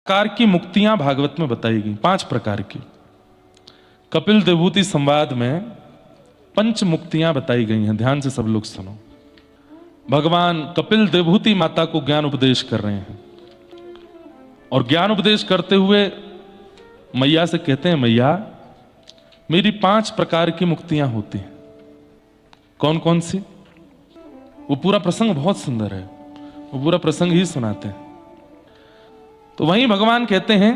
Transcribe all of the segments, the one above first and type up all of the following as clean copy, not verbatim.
प्रकार की मुक्तियां भागवत में बताई गई, 5 प्रकार की। कपिल देवभूति संवाद में पंच मुक्तियां बताई गई हैं। ध्यान से सब लोग सुनो। भगवान कपिल देवभूति माता को ज्ञान उपदेश कर रहे हैं और ज्ञान उपदेश करते हुए मैया से कहते हैं, मैया मेरी 5 प्रकार की मुक्तियां होती हैं। कौन कौन सी? वो पूरा प्रसंग बहुत सुंदर है, वो पूरा प्रसंग ही सुनाते हैं। तो वहीं भगवान कहते हैं,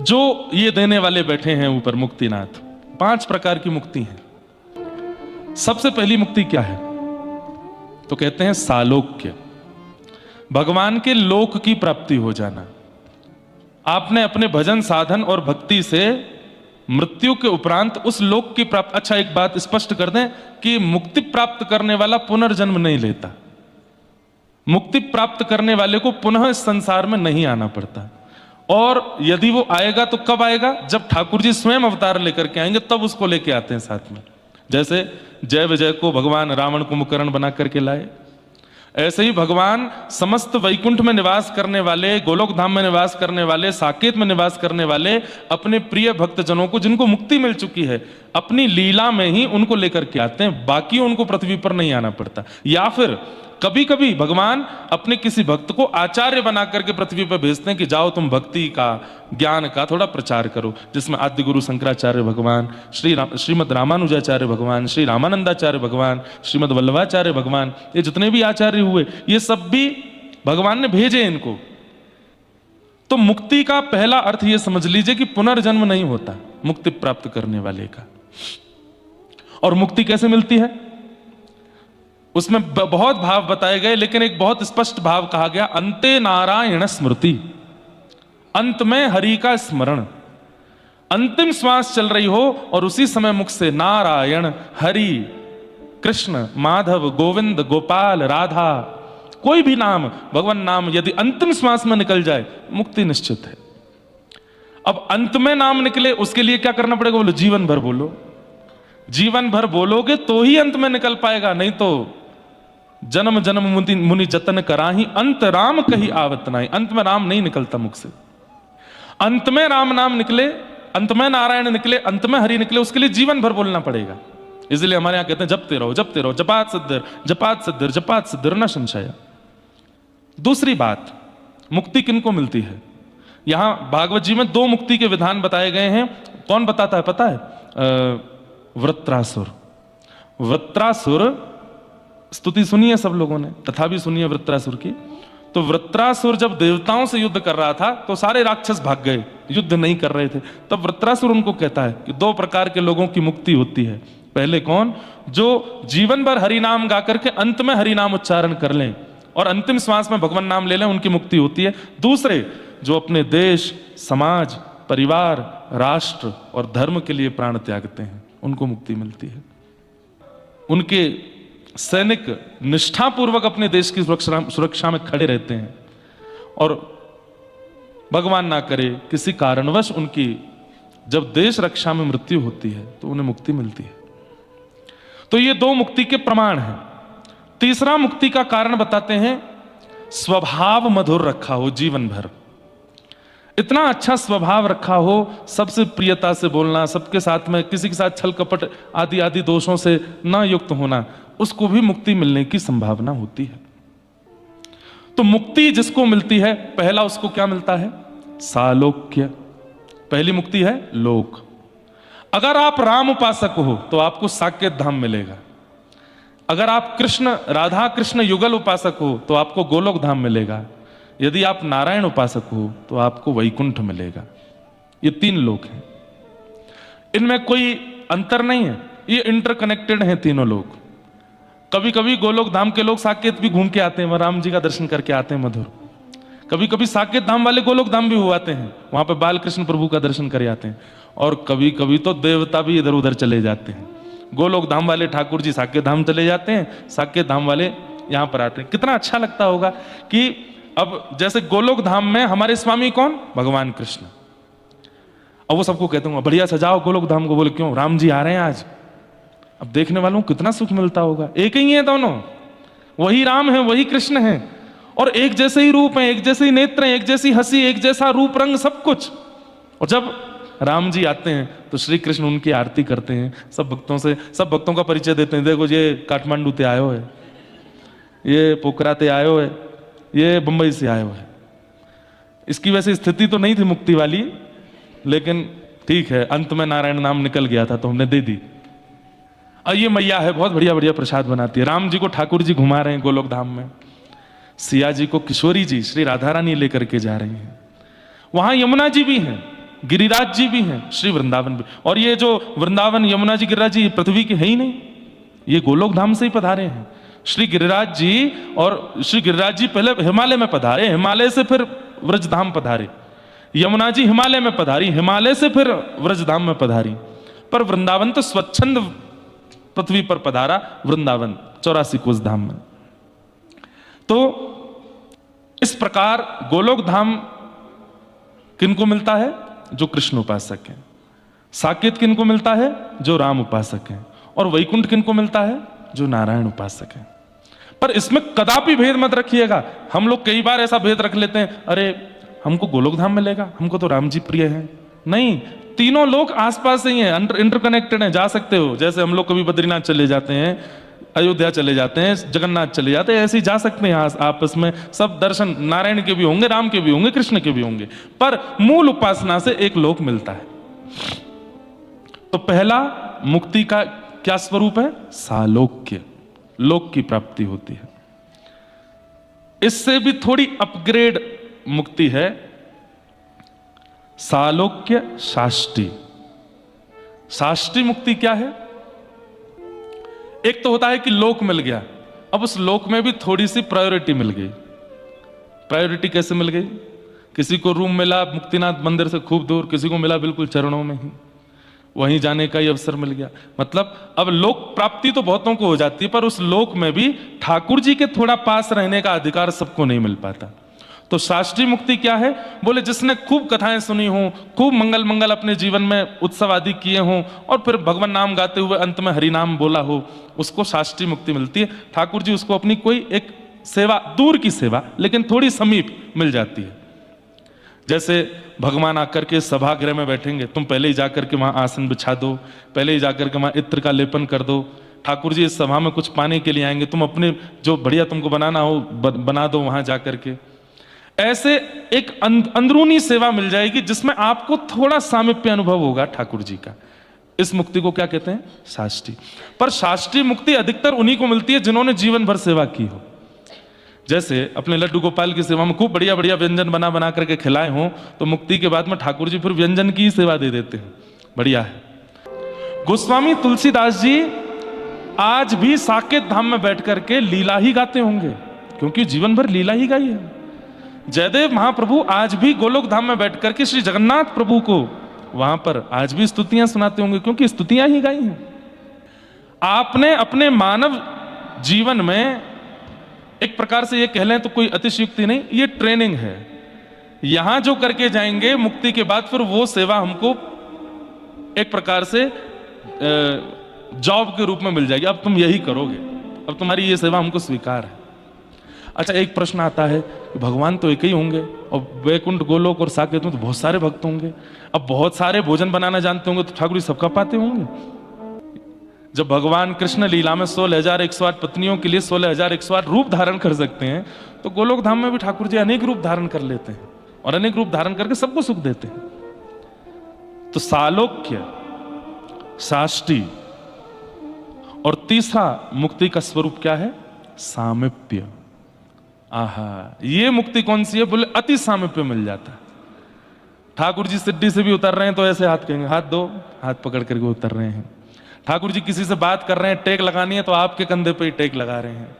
जो ये देने वाले बैठे हैं ऊपर मुक्तिनाथ, 5 प्रकार की मुक्ति है। सबसे पहली मुक्ति क्या है? तो कहते हैं सालोक्य, भगवान के लोक की प्राप्ति हो जाना। आपने अपने भजन साधन और भक्ति से मृत्यु के उपरांत उस लोक की प्राप्ति। अच्छा, एक बात स्पष्ट कर दें कि मुक्ति प्राप्त करने वाला पुनर्जन्म नहीं लेता। मुक्ति प्राप्त करने वाले को पुनः इस संसार में नहीं आना पड़ता, और यदि वो आएगा तो कब आएगा? जब ठाकुर जी स्वयं अवतार लेकर के आएंगे, तब उसको लेके आते हैं साथ में। जैसे जय विजय को भगवान रावण कुंभकर्ण बना करके लाए, ऐसे ही भगवान समस्त वैकुंठ में निवास करने वाले, गोलोक धाम में निवास करने वाले, साकेत में निवास करने वाले अपने प्रिय भक्तजनों को, जिनको मुक्ति मिल चुकी है, अपनी लीला में ही उनको लेकर के आते हैं। बाकी उनको पृथ्वी पर नहीं आना पड़ता। या फिर कभी कभी भगवान अपने किसी भक्त को आचार्य बना करके पृथ्वी पर भेजते हैं कि जाओ तुम भक्ति का, ज्ञान का थोड़ा प्रचार करो, जिसमें आद्य गुरु शंकराचार्य भगवान, श्रीमद रामानुजाचार्य भगवान, श्री रामानंदाचार्य भगवान, श्रीमद वल्लभाचार्य भगवान, ये जितने भी आचार्य हुए, ये सब भी भगवान ने भेजे इनको। तो मुक्ति का पहला अर्थ ये समझ लीजिए कि पुनर्जन्म नहीं होता मुक्ति प्राप्त करने वाले का। और मुक्ति कैसे मिलती है? उसमें बहुत भाव बताए गए, लेकिन एक बहुत स्पष्ट भाव कहा गया, अंते नारायण स्मृति, अंत में हरि का स्मरण। अंतिम श्वास चल रही हो और उसी समय मुख से नारायण, हरि, कृष्ण, माधव, गोविंद, गोपाल, राधा, कोई भी नाम, भगवान नाम यदि अंतिम श्वास में निकल जाए, मुक्ति निश्चित है। अब अंत में नाम निकले, उसके लिए क्या करना पड़ेगा? बोलो जीवन भर बोलो। जीवन भर बोलोगे तो ही अंत में निकल पाएगा, नहीं तो जन्म जन्म मुनि जतन कराही, अंत राम कही आवत नाही। अंत में राम नहीं निकलता मुख से। अंत में राम नाम निकले, अंत में नारायण निकले, अंत में हरि निकले, उसके लिए जीवन भर बोलना पड़ेगा। इसलिए हमारे यहां कहते हैं जपते रहो, जपते रहो, जपात सिद्धिर, जपात सिद्धिर, जपात सिद्धिर न संशय। दूसरी बात, मुक्ति किनको मिलती है? यहां भागवत जी में 2 मुक्ति के विधान बताए गए हैं। कौन बताता है पता है? वृत्रासुर। वृत्रासुर स्तुति सुनी है सब लोगों ने, तथा भी सुनी है वृत्रासुर की। तो वृत्रासुर जब देवताओं से युद्ध कर रहा था तो सारे राक्षस भाग गए, युद्ध नहीं कर रहे थे। तब वृत्रासुर उनको कहता है कि 2 प्रकार के लोगों की मुक्ति होती है। पहले कौन? जो जीवन भर हरि नाम गा करके अंत में हरि नाम उच्चारण कर लें और अंतिम श्वास में भगवान नाम ले लें, उनकी मुक्ति होती है। दूसरे, जो अपने देश, समाज, परिवार, राष्ट्र और धर्म के लिए प्राण त्यागते हैं, उनको मुक्ति मिलती है। उनके सैनिक निष्ठापूर्वक अपने देश की सुरक्षा में खड़े रहते हैं, और भगवान ना करे किसी कारणवश उनकी जब देश रक्षा में मृत्यु होती है तो उन्हें मुक्ति मिलती है। तो ये 2 मुक्ति के प्रमाण हैं। तीसरा मुक्ति का कारण बताते हैं, स्वभाव मधुर रखा हो जीवन भर। इतना अच्छा स्वभाव रखा हो, सबसे प्रियता से बोलना, सबके साथ में, किसी के साथ छल कपट आदि आदि दोषों से ना युक्त होना, उसको भी मुक्ति मिलने की संभावना होती है। तो मुक्ति जिसको मिलती है, पहला उसको क्या मिलता है? सालोक्य। पहली मुक्ति है लोक। अगर आप राम उपासक हो तो आपको साकेत धाम मिलेगा। अगर आप कृष्ण, राधा कृष्ण युगल उपासक हो तो आपको गोलोक धाम मिलेगा। यदि आप नारायण उपासक हो तो आपको वैकुंठ मिलेगा। ये 3 लोक हैं, इनमें कोई अंतर नहीं है, ये इंटरकनेक्टेड हैं तीनों लोग। कभी कभी गोलोक धाम के लोग साकेत भी घूम के आते हैं, वहां राम जी का दर्शन करके आते हैं मधुर। कभी कभी साकेत धाम वाले गोलोक धाम भी हो आते हैं, वहां पे बाल कृष्ण प्रभु का दर्शन कर आते हैं। और कभी कभी तो देवता भी इधर उधर चले जाते हैं। गोलोक धाम वाले ठाकुर जी साकेत धाम चले जाते हैं, साकेत धाम वाले यहां पर आते हैं। कितना अच्छा लगता होगा कि अब जैसे गोलोक धाम में हमारे स्वामी कौन? भगवान कृष्ण। अब वो सबको कहते होंगे बढ़िया सजाओ गोलोक धाम को। बोले क्यों? राम जी आ रहे हैं आज। अब देखने वालों को कितना सुख मिलता होगा। एक ही है दोनों, वही राम है, वही कृष्ण है। और एक जैसे ही रूप हैं, एक जैसे ही नेत्र हैं, एक जैसी हंसी, एक जैसा रूप रंग, सब कुछ। और जब राम जी आते हैं तो श्री कृष्ण उनकी आरती करते हैं, सब भक्तों का परिचय देते हैं। देखो ये काठमांडू ते आयो है, ये पोखरा ते आयो है, ये बंबई से आयो है। इसकी वैसे स्थिति तो नहीं थी मुक्ति वाली, लेकिन ठीक है, अंत में नारायण नाम निकल गया था तो हमने दे दी। और ये मैया है, बहुत बढ़िया बढ़िया प्रसाद बनाती है। राम जी को ठाकुर जी घुमा रहे हैं गोलोक धाम में, सिया जी को किशोरी जी श्री राधा रानी लेकर के जा रही हैं। वहां यमुना जी भी हैं, गिरिराज जी भी हैं, श्री वृंदावन भी। और ये जो वृंदावन, यमुना जी, गिरिराज जी पृथ्वी के है ही नहीं, ये गोलोक धाम से ही पधारे हैं। श्री गिरिराज जी, और श्री गिरिराज जी पहले हिमालय में पधारे, हिमालय से फिर व्रजधाम पधारे। यमुना जी हिमालय में पधारी, हिमालय से फिर व्रजधाम में पधारी। पर वृंदावन तो स्वच्छंद पृथ्वी पर पधारा, वृंदावन 84 कोस धाम में। तो इस प्रकार गोलोक धाम किनको मिलता है? जो कृष्ण उपासक हैं। साकेत किनको मिलता है? जो राम उपासक हैं। और वैकुंठ किनको मिलता है? जो नारायण उपासक हैं। पर इसमें कदापि भेद मत रखिएगा। हम लोग कई बार ऐसा भेद रख लेते हैं, अरे हमको गोलोक धाम मिलेगा, हमको तो राम जी प्रिय हैं। नहीं, तीनों लोग आसपास ही हैं, इंटरकनेक्टेड हैं, जा सकते हो। जैसे हम लोग कभी बद्रीनाथ चले जाते हैं, अयोध्या चले जाते हैं, जगन्नाथ चले जाते हैं, ऐसे ही जा सकते हैं आपस में। सब दर्शन नारायण के भी होंगे, राम के भी होंगे, कृष्ण के भी होंगे, पर मूल उपासना से एक लोक मिलता है। तो पहला मुक्ति का क्या स्वरूप है? सालोक्य, लोक की प्राप्ति होती है। इससे भी थोड़ी अपग्रेड मुक्ति है, सालोक्य साष्टी। साष्टी मुक्ति क्या है? एक तो होता है कि लोक मिल गया, अब उस लोक में भी थोड़ी सी प्रायोरिटी मिल गई। प्रायोरिटी कैसे मिल गई? किसी को रूम मिला मुक्तिनाथ मंदिर से खूब दूर, किसी को मिला बिल्कुल चरणों में ही, वहीं जाने का ही अवसर मिल गया। मतलब अब लोक प्राप्ति तो बहुतों को हो जाती है, पर उस लोक में भी ठाकुर जी के थोड़ा पास रहने का अधिकार सबको नहीं मिल पाता। तो शास्त्रीय मुक्ति क्या है? बोले जिसने खूब कथाएं सुनी हो, खूब मंगल मंगल अपने जीवन में उत्सव आदि किए हों, और फिर भगवान नाम गाते हुए अंत में हरि नाम बोला हो, उसको शास्त्रीय मुक्ति मिलती है। ठाकुर जी उसको अपनी कोई एक सेवा, दूर की सेवा लेकिन थोड़ी समीप मिल जाती है। जैसे भगवान आकर के सभागृह में बैठेंगे, तुम पहले ही जाकर के वहां आसन बिछा दो, पहले ही जाकर के वहां इत्र का लेपन कर दो। ठाकुर जी इस सभा में कुछ पाने के लिए आएंगे, तुम अपने जो बढ़िया तुमको बनाना हो बना दो वहां जाकर के। ऐसे एक अंदरूनी सेवा मिल जाएगी जिसमें आपको थोड़ा सामीप्य अनुभव होगा ठाकुर जी का। इस मुक्ति को क्या कहते हैं? शास्त्रीय। पर शास्त्रीय मुक्ति अधिकतर उन्हीं को मिलती है जिन्होंने जीवन भर सेवा की हो। जैसे अपने लड्डू गोपाल की सेवा में खूब बढ़िया बढ़िया व्यंजन बना बना करके खिलाए हों, तो मुक्ति के बाद में ठाकुर जी फिर व्यंजन की ही सेवा दे देते हैं। बढ़िया है। गोस्वामी तुलसीदास जी आज भी साकेत धाम में बैठ करके लीला ही गाते होंगे, क्योंकि जीवन भर लीला ही गाई है। जयदेव महाप्रभु आज भी गोलोक धाम में बैठ करके श्री जगन्नाथ प्रभु को वहां पर आज भी स्तुतियां सुनाते होंगे, क्योंकि स्तुतियां ही गाई हैं। आपने अपने मानव जीवन में एक प्रकार से ये कह लें तो कोई अतिशयोक्ति नहीं, ये ट्रेनिंग है। यहां जो करके जाएंगे मुक्ति के बाद, फिर वो सेवा हमको एक प्रकार से जॉब के रूप में मिल जाएगी। अब तुम यही करोगे, अब तुम्हारी ये सेवा हमको स्वीकार है। अच्छा, एक प्रश्न आता है कि भगवान तो एक ही होंगे, और वैकुंठ गोलोक और साकेत में तो बहुत सारे भक्त होंगे। अब बहुत सारे भोजन बनाना जानते होंगे, तो ठाकुर जी सबका पाते होंगे। जब भगवान कृष्ण लीला में 16,108 पत्नियों के लिए 16,108 रूप धारण कर सकते हैं, तो गोलोक धाम में भी ठाकुर जी अनेक रूप धारण कर लेते हैं, और अनेक रूप धारण करके सबको सुख देते हैं। तो सालोक्य, साष्टी, और तीसरा मुक्ति का स्वरूप क्या है? सामीप्य। आहा, ये मुक्ति कौन सी है? बोले अति सामीप्य मिल जाता है। ठाकुर जी सिड्डी से भी उतर रहे हैं तो ऐसे हाथ कहेंगे, हाथ दो, हाथ पकड़ करके उतर रहे हैं। ठाकुर जी किसी से बात कर रहे हैं, टेक लगानी है तो आपके कंधे पे ही टेक लगा रहे हैं।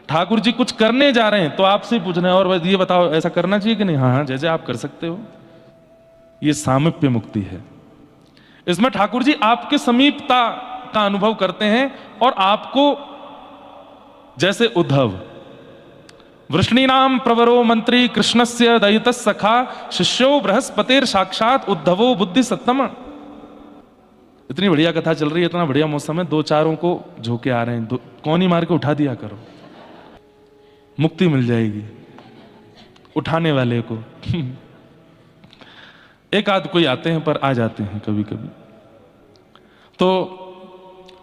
ठाकुर जी कुछ करने जा रहे हैं तो आपसे पूछ रहे हैं, और ये बताओ ऐसा करना चाहिए कि नहीं? हाँ, जैसे आप कर सकते हो। ये सामीप्य मुक्ति है। इसमें ठाकुर जी आपके समीपता का अनुभव करते हैं, और आपको जैसे उद्धव, वृष्णीनाम प्रवरो मंत्री कृष्णस्य दयितः सखा शिष्यो बृहस्पतिर साक्षात उद्धवो बुद्धि सत्तम। इतनी बढ़िया कथा चल रही है, इतना बढ़िया मौसम है, दो चारों को झोंके आ रहे हैं, कौन ही मार के उठा दिया करो, मुक्ति मिल जाएगी। उठाने वाले को। एक आध कोई आते हैं पर आ जाते हैं कभी कभी। तो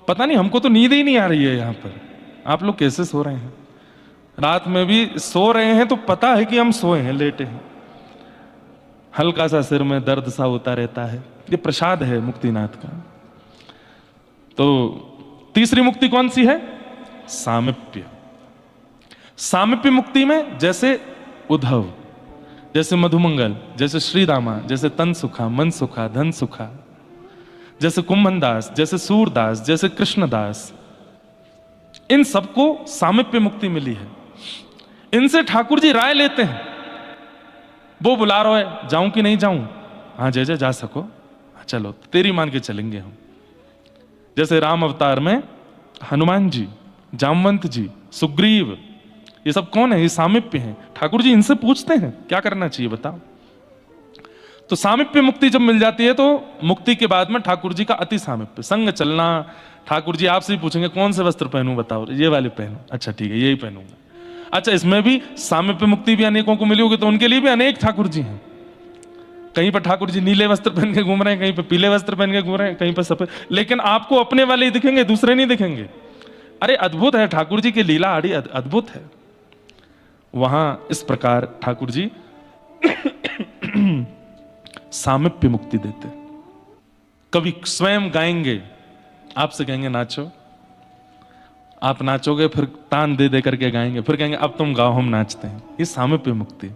पता नहीं, हमको तो नींद ही नहीं आ रही है यहां पर। आप लोग कैसे सो रहे हैं? रात में भी सो रहे हैं तो पता है कि हम सोए हैं, लेटे हैं। हल्का सा सिर में दर्द सा होता रहता है। ये प्रसाद है मुक्तिनाथ का। तो तीसरी मुक्ति कौन सी है? सामिप्य। सामिप्य मुक्ति में जैसे उद्धव, जैसे मधुमंगल, जैसे श्रीरामा, जैसे तन सुखा, मन सुखा, धन सुखा, जैसे कुंभन दास, जैसे सूरदास, जैसे कृष्णदास, इन सबको सामिप्य मुक्ति मिली है। इनसे ठाकुर जी राय लेते हैं। वो बुला रहा है, जाऊं कि नहीं जाऊं? हाँ जय जय, जा सको, हाँ चलो, तेरी मान के चलेंगे हम। जैसे राम अवतार में हनुमान जी, जामवंत जी, सुग्रीव, ये सब कौन है? ये सामिप्य हैं। ठाकुर जी इनसे पूछते हैं क्या करना चाहिए बताओ। तो सामिप्य मुक्ति जब मिल जाती है तो मुक्ति के बाद में ठाकुर जी का अति सामिप्य, संग चलना। ठाकुर जी आपसे ही पूछेंगे कौन से वस्त्र पहनूं बताओ, ये वाले पहनूं, अच्छा ठीक है यही पहनूंगा। अच्छा, इसमें भी सामिप्य मुक्ति भी अनेकों को मिली होगी, तो उनके लिए भी अनेक ठाकुर जी हैं। कहीं पर ठाकुर जी नीले वस्त्र पहन के घूम रहे हैं, कहीं पर पीले वस्त्र पहन के घूम रहे हैं, कहीं पर सफेद, लेकिन आपको अपने वाले ही दिखेंगे, दूसरे नहीं दिखेंगे। अरे अद्भुत है ठाकुर जी की लीला, आड़ी अद्भुत है। वहां इस प्रकार ठाकुर जी सामिप्य मुक्ति देते। कभी स्वयं गाएंगे, आपसे कहेंगे नाचो, आप नाचोगे, फिर तान दे दे करके गाएंगे, फिर कहेंगे अब तुम गाओ, हम नाचते हैं। ये सामिप्य मुक्ति।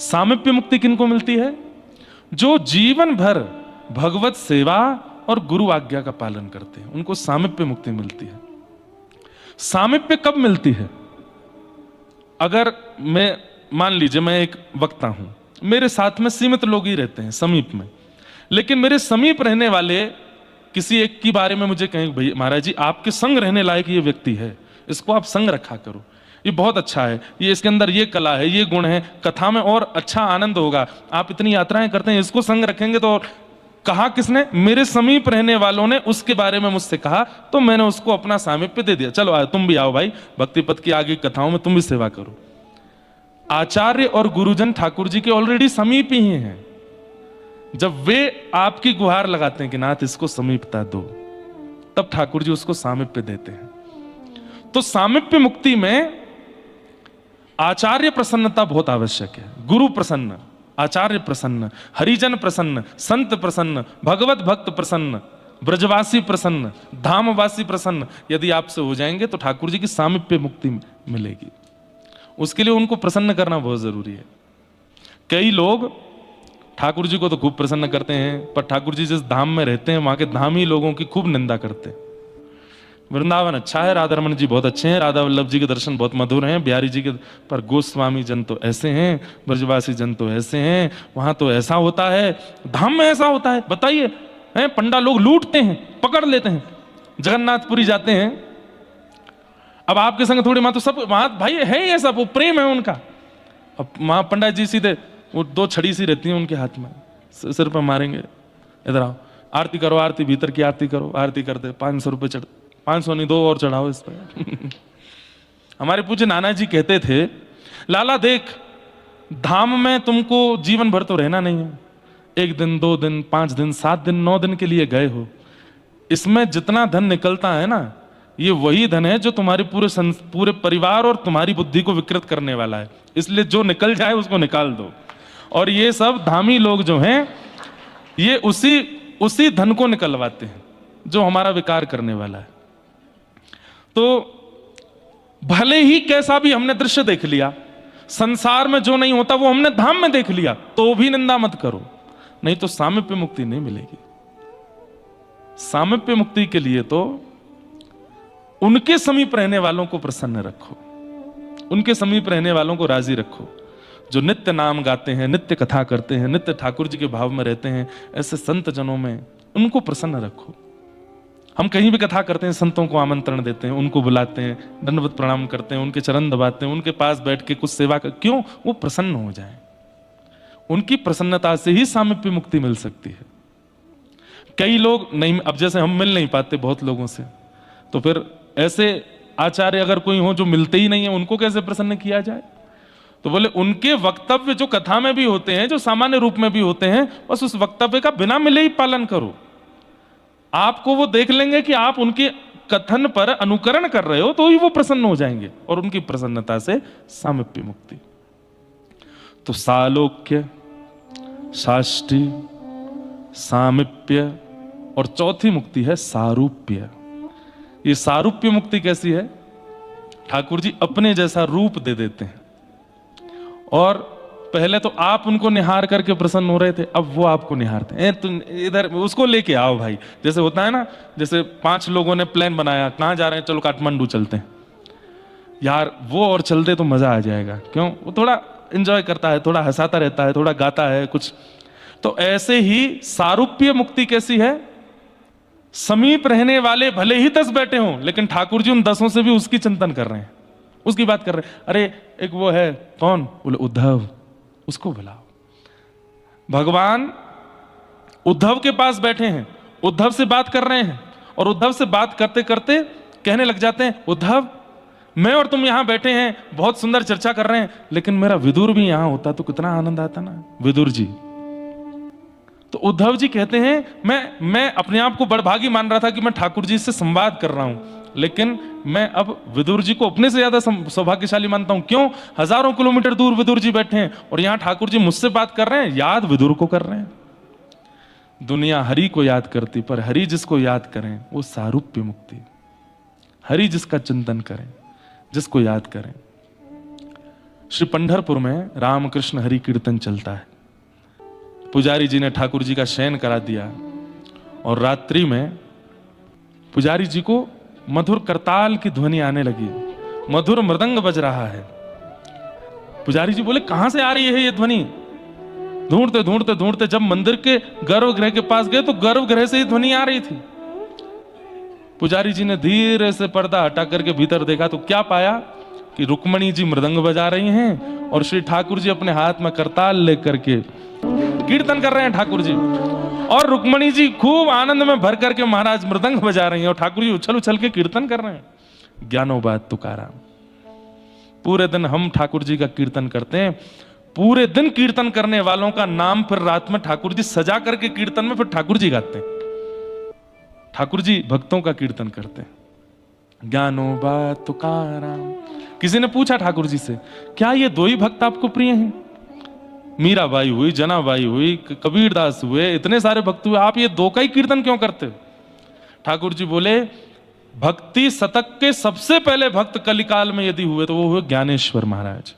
सामिप्य मुक्ति किनको मिलती है? जो जीवन भर भगवत सेवा और गुरु आज्ञा का पालन करते हैं, उनको सामिप्य मुक्ति मिलती है। सामिप्य कब मिलती है? अगर मैं, मान लीजिए मैं एक वक्ता हूं, मेरे साथ में सीमित लोग ही रहते हैं समीप में, लेकिन मेरे समीप रहने वाले किसी एक के बारे में मुझे कहें भैया महाराज जी आपके संग रहने लायक ये व्यक्ति है, इसको आप संग रखा करो, ये बहुत अच्छा है, ये इसके अंदर ये कला है, ये गुण है, कथा में और अच्छा आनंद होगा, आप इतनी यात्राएं करते हैं, इसको संग रखेंगे तो। और कहा किसने? मेरे समीप रहने वालों ने उसके बारे में मुझसे कहा, तो मैंने उसको अपना सामिप्य दे दिया। चलो तुम भी आओ भाई, भक्ति पथ की आगे कथाओं में तुम भी सेवा करो। आचार्य और गुरुजन ठाकुर जी के ऑलरेडी समीप ही हैं। जब वे आपकी गुहार लगाते हैं कि नाथ इसको समीपता दो, तब ठाकुर जी उसको सामिप्य देते हैं। तो सामिप्य मुक्ति में आचार्य प्रसन्नता बहुत आवश्यक है। गुरु प्रसन्न, आचार्य प्रसन्न, हरिजन प्रसन्न, संत प्रसन्न, भगवत भक्त प्रसन्न, ब्रजवासी प्रसन्न, धामवासी प्रसन्न, यदि आपसे हो जाएंगे तो ठाकुर जी की सामिप्य मुक्ति मिलेगी। उसके लिए उनको प्रसन्न करना बहुत जरूरी है। कई लोग ठाकुर जी को तो खूब प्रसन्न करते हैं, पर ठाकुर जी जिस धाम में रहते हैं वहां के धामी लोगों की खूब निंदा करते हैं। वृंदावन अच्छा है, राधा रमन जी बहुत अच्छे हैं, राधा वल्लभ जी के दर्शन बहुत मधुर हैं, बिहारी जी के, पर गोस्वामी जन तो ऐसे हैं, ब्रजवासी जन तो ऐसे हैं, वहां तो ऐसा होता है, धाम में ऐसा होता है। बताइए, पंडा लोग लूटते हैं, पकड़ लेते हैं। जगन्नाथपुरी जाते हैं, अब आपके संग थोड़ी, मां तो सब वहां भाई है ही ऐसा, वो प्रेम है उनका। अब वहां पंडित जी सीधे वो दो छड़ी सी रहती है उनके हाथ में, सिर पर मारेंगे, इधर आओ आरती करो, आरती भीतर की आरती करो, आरती कर दे, 500 रुपये चढ़, 500 नहीं 2 और चढ़ाओ इस पर। हमारे पूज्य नाना जी कहते थे, लाला देख, धाम में तुमको जीवन भर तो रहना नहीं है, 1 दिन 2 दिन 5 दिन 7 दिन 9 दिन के लिए गए हो, इसमें जितना धन निकलता है ना, ये वही धन है जो तुम्हारे पूरे परिवार और तुम्हारी बुद्धि को विकृत करने वाला है, इसलिए जो निकल जाए उसको निकाल दो। और ये सब धामी लोग जो हैं, ये उसी धन को निकलवाते हैं जो हमारा विकार करने वाला है। तो भले ही कैसा भी हमने दृश्य देख लिया, संसार में जो नहीं होता वो हमने धाम में देख लिया, तो भी निंदा मत करो, नहीं तो सामिप्य मुक्ति नहीं मिलेगी। सामिप्य मुक्ति के लिए तो उनके समीप रहने वालों को प्रसन्न रखो, उनके समीप रहने वालों को राजी रखो, जो नित्य नाम गाते हैं, नित्य कथा करते हैं, नित्य ठाकुर जी के भाव में रहते हैं, ऐसे संत जनों में उनको प्रसन्न रखो। हम कहीं भी कथा करते हैं, संतों को आमंत्रण देते हैं, उनको बुलाते हैं, दंडवत प्रणाम करते हैं, उनके चरण दबाते हैं, उनके पास बैठ के कुछ सेवा कर, क्यों? वो प्रसन्न हो जाए। उनकी प्रसन्नता से ही सामिप्य मुक्ति मिल सकती है। कई लोग नहीं, अब जैसे हम मिल नहीं पाते बहुत लोगों से, तो फिर ऐसे आचार्य अगर कोई हो जो मिलते ही नहीं है, उनको कैसे प्रसन्न किया जाए? तो बोले उनके वक्तव्य जो कथा में भी होते हैं, जो सामान्य रूप में भी होते हैं, बस उस वक्तव्य का बिना मिले ही पालन करो। आपको वो देख लेंगे कि आप उनके कथन पर अनुकरण कर रहे हो, तो ही वो प्रसन्न हो जाएंगे, और उनकी प्रसन्नता से सामिप्य मुक्ति। तो सालोक्य, साष्टी, सामिप्य, और चौथी मुक्ति है सारूप्य। ये सारूप्य मुक्ति कैसी है? ठाकुर जी अपने जैसा रूप दे देते हैं, और पहले तो आप उनको निहार करके प्रसन्न हो रहे थे, अब वो आपको निहारते हैं। तुम इधर उसको लेके आओ भाई। जैसे होता है ना, जैसे 5 लोगों ने प्लान बनाया, कहां जा रहे हैं, चलो काठमांडू चलते हैं यार, वो और चलते तो मजा आ जाएगा। क्यों? वो थोड़ा एंजॉय करता है, थोड़ा हंसाता रहता है, थोड़ा गाता है कुछ। तो ऐसे ही सारूप्य मुक्ति कैसी है? समीप रहने वाले भले ही 10 बैठे हों, लेकिन ठाकुर जी उन 10 से भी उसकी चिंतन कर रहे हैं, उसकी बात कर रहे हैं। अरे एक वो है, कौन? बोले उद्धव, उसको बुलाओ। भगवान उद्धव के पास बैठे हैं, उद्धव से बात कर रहे हैं, और उद्धव से बात करते करते कहने लग जाते हैं, उद्धव मैं और तुम यहां बैठे हैं, बहुत सुंदर चर्चा कर रहे हैं, लेकिन मेरा विदुर भी यहां होता तो कितना आनंद आता ना, विदुर जी। तो उद्धव जी कहते हैं मैं अपने आप को बड़भागी मान रहा था कि मैं ठाकुर जी से संवाद कर रहा हूं, लेकिन मैं अब विदुर जी को अपने से ज्यादा सौभाग्यशाली मानता हूं। क्यों? हजारों किलोमीटर दूर विदुर जी बैठे हैं, और यहां ठाकुर जी मुझसे बात कर रहे हैं, याद विदुर को कर रहे हैं। दुनिया हरि को याद करती, पर हरि जिसको याद करें वो सारूप्य मुक्ति। हरि जिसका चिंतन करें, जिसको याद करें। श्री पंढरपुर में रामकृष्ण हरि कीर्तन चलता है। पुजारी जी ने ठाकुर जी का शयन करा दिया, और रात्रि में पुजारी जी को मधुर करताल की ध्वनि आने लगी, मधुर मृदंग बज रहा है। पुजारी जी बोले कहां से आ रही है ये ध्वनि? ढूंढते ढूंढते ढूंढते जब मंदिर के गर्भगृह के पास गए तो गर्भगृह से ही ध्वनि आ रही थी। पुजारी जी ने धीरे से पर्दा हटा करके भीतर देखा तो क्या पाया कि रुक्मणी जी मृदंग बजा रही हैं, और श्री ठाकुर जी अपने हाथ में करताल लेकर के कीर्तन कर रहे हैं ठाकुर जी, और रुक्मणी जी खूब आनंद में भर करके महाराज मृदंग बजा रही हैं, और ठाकुर जी उछल उछल के कीर्तन कर रहे हैं। ज्ञानोबाद तुकाराम। पूरे दिन हम ठाकुर जी का कीर्तन करते हैं, पूरे दिन कीर्तन करने वालों का नाम फिर रात में ठाकुर जी सजा करके कीर्तन में फिर ठाकुर जी गाते हैं। ठाकुर जी भक्तों का कीर्तन करते हैं। ज्ञानोबाद तुकाराम। किसी ने पूछा ठाकुर जी से, क्या ये 2 ही भक्त आपको प्रिय हैं? मीराबाई हुई, जनाबाई हुई, कबीरदास हुए, इतने सारे भक्त हुए, आप ये 2 का ही कीर्तन क्यों करते हो? ठाकुर जी बोले, भक्ति शतक के सबसे पहले भक्त कलिकाल में यदि हुए तो वो हुए ज्ञानेश्वर महाराज।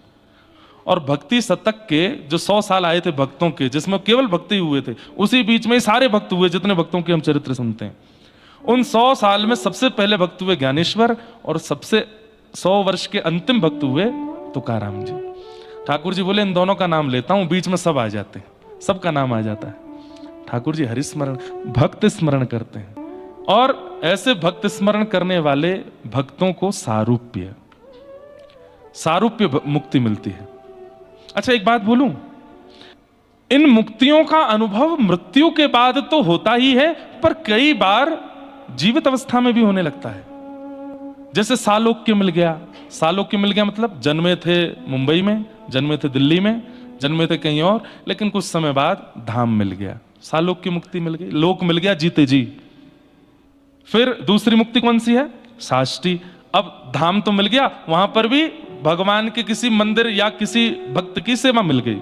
और भक्ति शतक के जो 100 साल आए थे भक्तों के, जिसमें केवल भक्ति हुए थे, उसी बीच में सारे भक्त हुए जितने भक्तों के हम चरित्र सुनते हैं। उन 100 साल में सबसे पहले भक्त हुए ज्ञानेश्वर, और सबसे 100 वर्ष के अंतिम भक्त हुए तुकाराम जी। ठाकुर जी बोले इन दोनों का नाम लेता हूं, बीच में सब आ जाते हैं, सबका नाम आ जाता है। ठाकुर जी हरिस्मरण, भक्त स्मरण करते हैं, और ऐसे भक्त स्मरण करने वाले भक्तों को सारूप्य मुक्ति मिलती है। अच्छा एक बात बोलूं, इन मुक्तियों का अनुभव मृत्यु के बाद तो होता ही है, पर कई बार जीवित अवस्था में भी होने लगता है। जैसे सालोक्य मिल गया। सालोक्य मिल गया मतलब जन्मे थे मुंबई में, जन्मे थे दिल्ली में, जन्मे थे कहीं और, लेकिन कुछ समय बाद धाम मिल गया, सालोक्य मुक्ति मिल गई, लोक मिल गया जीते जी। फिर दूसरी मुक्ति कौन सी है? साष्टी। अब धाम तो मिल गया, वहां पर भी भगवान के किसी मंदिर या किसी भक्त की सेवा मिल गई।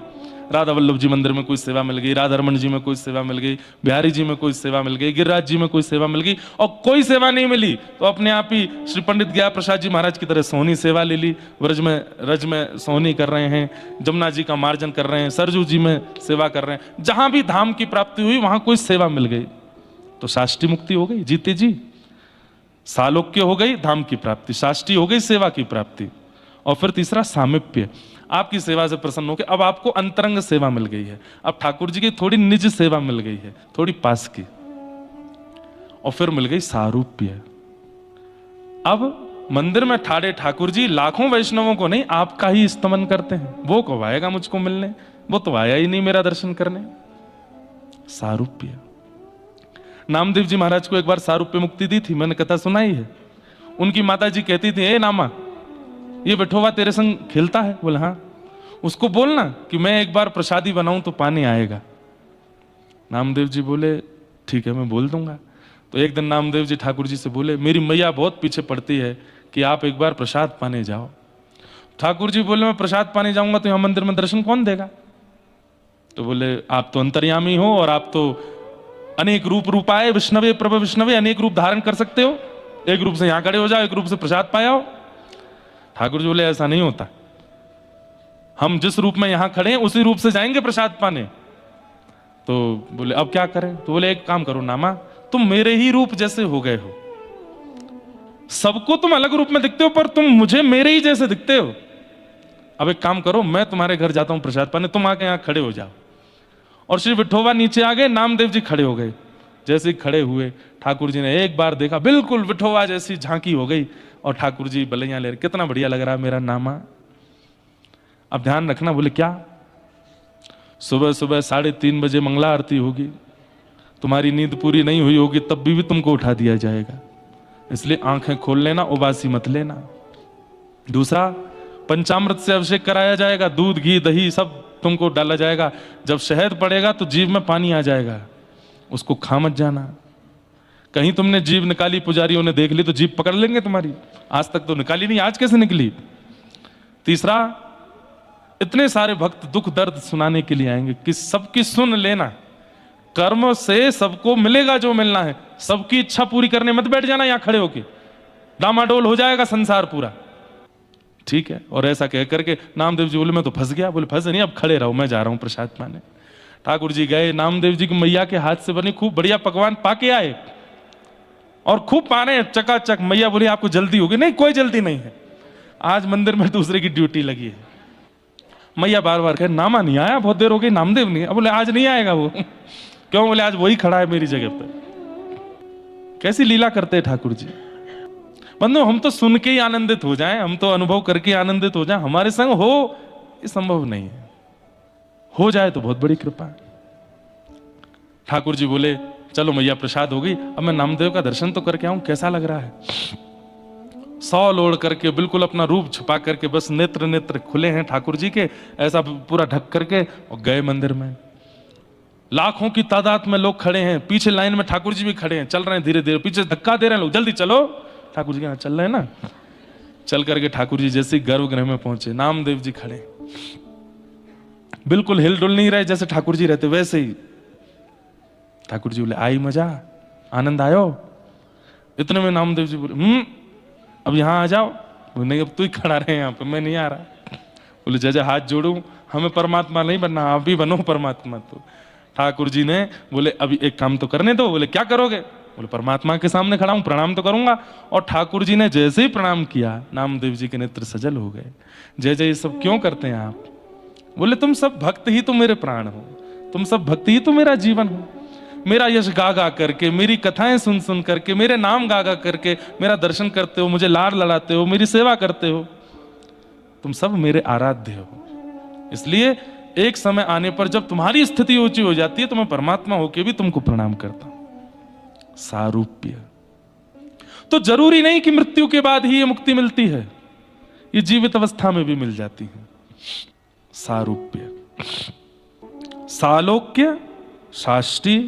राधा वल्लभ जी मंदिर में कोई सेवा मिल गई, राधा रमन जी में कोई सेवा मिल गई, बिहारी जी में कोई सेवा मिल गई, गिरिराज जी में कोई सेवा मिल गई, और कोई सेवा नहीं मिली तो अपने आप ही श्री पंडित गया प्रसाद जी महाराज की तरह सोहनी सेवा ले ली। रज में सोहनी कर रहे हैं, जमुना जी का मार्जन कर रहे हैं, सरजू जी में सेवा कर रहे हैं। जहां भी धाम की प्राप्ति हुई वहां कोई सेवा मिल गई तो साष्टी मुक्ति हो गई, जीते जी। सालोक्य हो गई धाम की प्राप्ति, साष्टी हो गई सेवा की प्राप्ति, और फिर तीसरा सामिप्य, आपकी सेवा से प्रसन्न होकर अब आपको अंतरंग सेवा मिल गई है, अब ठाकुर जी की थोड़ी निज सेवा मिल गई है, थोड़ी पास की। और फिर मिल गई सारूप्य। अब मंदिर में ठाड़े ठाकुर जी लाखों वैष्णवों को नहीं, आपका ही स्तमन करते हैं। वो कब आएगा मुझको मिलने? वो तो आया ही नहीं मेरा दर्शन करने। सारूप्य। नामदेव जी महाराज को एक बार सारूप्य मुक्ति दी थी, मैंने कथा सुनाई है। उनकी माता जी कहती थी, ए नामा, ये विठोबा तेरे संग खेलता है? बोले हाँ। उसको बोलना कि मैं एक बार प्रसादी बनाऊं तो पानी आएगा। नामदेव जी बोले ठीक है मैं बोल दूंगा। तो एक दिन नामदेव जी ठाकुर जी से बोले मेरी मैया बहुत पीछे पड़ती है कि आप एक बार प्रसाद पाने जाओ। ठाकुर जी बोले मैं प्रसाद पाने जाऊंगा तो यहां मंदिर में दर्शन कौन देगा? तो बोले आप तो अंतर्यामी हो और आप तो अनेक रूप रूपाए विष्णवे प्रभ विष्णवे, अनेक रूप धारण कर सकते हो। एक रूप से यहां खड़े हो जाओ, एक रूप से प्रसाद पाया हो। ठाकुर जी बोले ऐसा नहीं होता, हम जिस रूप में यहां खड़े हैं उसी रूप से जाएंगे प्रसाद पाने। तो बोले अब क्या करें? तो बोले एक काम करो नामा, तुम मेरे ही रूप जैसे हो गए हो। सबको तुम अलग रूप में दिखते हो पर तुम मुझे मेरे ही जैसे दिखते हो। अब एक काम करो, मैं तुम्हारे घर जाता हूं प्रसाद पाने, तुम आके यहां खड़े हो जाओ। और श्री विठोबा नीचे आ गए, नामदेव जी खड़े हो गए। जैसे ही खड़े हुए ठाकुर जी ने एक बार देखा, बिल्कुल विठोबा जैसी झांकी हो गई। और ठाकुर जी बलैया ले रहे, कितना बढ़िया लग रहा है मेरा नामा। अब ध्यान रखना। बोले क्या? सुबह सुबह 3:30 बजे मंगला आरती होगी, तुम्हारी नींद पूरी नहीं हुई होगी तब भी तुमको उठा दिया जाएगा, इसलिए आंखें खोल लेना, उबासी मत लेना। दूसरा, पंचामृत से अभिषेक कराया जाएगा, दूध घी दही सब तुमको डाला जाएगा। जब शहद पड़ेगा तो जीभ में पानी आ जाएगा, उसको खा मत जाना। कहीं तुमने जीभ निकाली, पुजारियों ने देख ली तो जीभ पकड़ लेंगे तुम्हारी। आज तक तो निकाली नहीं, आज कैसे निकली? तीसरा, इतने सारे भक्त दुख दर्द सुनाने के लिए आएंगे कि सबकी सुन लेना। कर्म से सबको मिलेगा जो मिलना है, सबकी इच्छा पूरी करने मत बैठ जाना यहां खड़े होके, डामाडोल हो जाएगा संसार पूरा। ठीक है? और ऐसा कह करके नामदेव जी बोले मैं तो फंस गया। बोले फंस नहीं, अब खड़े रहो, मैं जा रहा हूं प्रसाद पाने। ठाकुर जी गए, नामदेव जी की मैया के हाथ से बनी खूब बढ़िया पकवान पाके आए और खूब पा रहे हैं चकाचक। मैया बोली आपको जल्दी होगी? नहीं, कोई जल्दी नहीं है, आज मंदिर में दूसरे की ड्यूटी लगी है। मैया बार बार कहे नामा नहीं आया, बहुत देर हो गई, नामदेव नहीं। अब बोले आज नहीं आएगा वो। क्यों? बोले आज वही खड़ा है मेरी जगह पर। कैसी लीला करते हैं ठाकुर जी। बंधु, हम तो सुन के ही आनंदित हो जाएं, हम तो अनुभव करके आनंदित हो जाएं, हमारे संग हो ये संभव नहीं है। हो जाए तो बहुत बड़ी कृपा है। ठाकुर जी बोले चलो मैया प्रसाद हो गई, अब मैं नामदेव का दर्शन तो करके आऊं, कैसा लग रहा है। सौल ओढ़ करके बिल्कुल अपना रूप छुपा करके, बस नेत्र नेत्र खुले हैं ठाकुर जी के, ऐसा पूरा ढक करके, और गए मंदिर में। लाखों की तादाद में लोग खड़े हैं, पीछे लाइन में ठाकुर जी भी खड़े हैं, चल रहे हैं धीरे धीरे, पीछे धक्का दे रहे हैं लोग, जल्दी चलो। ठाकुर जी के यहाँ चल रहे हैं ना। चल करके ठाकुर जी जैसे गर्भगृह में पहुंचे, नामदेव जी खड़े, बिल्कुल हिल डुल नहीं रहे, जैसे ठाकुर जी रहते वैसे ही। ठाकुर जी बोले आई मजा, आनंद आयो? इतने में नामदेव जी बोले अब यहां आ जाओ। नहीं, अब तू ही खड़ा रहे यहाँ पे, मैं नहीं आ रहा। बोले जैसे हाथ जोड़ू, हमें परमात्मा नहीं बनना, आप भी बनो परमात्मा। तो ठाकुर जी ने बोले अभी एक काम तो करने दो। बोले क्या करोगे? बोले परमात्मा के सामने खड़ा हूं, प्रणाम तो करूंगा। और ठाकुर जी ने जैसे ही प्रणाम किया, नामदेव जी के नेत्र सजल हो गए। जय जय ये सब क्यों करते हैं आप? बोले तुम सब भक्त ही तो मेरे प्राण हो, तुम सब भक्ति ही तो मेरा जीवन हो। मेरा यश गा गा करके, मेरी कथाएं सुन सुन करके, मेरे नाम गा गा करके मेरा दर्शन करते हो, मुझे लाड लड़ाते हो, मेरी सेवा करते हो, तुम सब मेरे आराध्य हो। इसलिए एक समय आने पर जब तुम्हारी स्थिति ऊंची हो जाती है तो मैं परमात्मा होके भी तुमको प्रणाम करता हूं। सारूप्य। तो जरूरी नहीं कि मृत्यु के बाद ही ये मुक्ति मिलती है, ये जीवित अवस्था में भी मिल जाती है। सारूप्य, सालोक्य, साष्टी,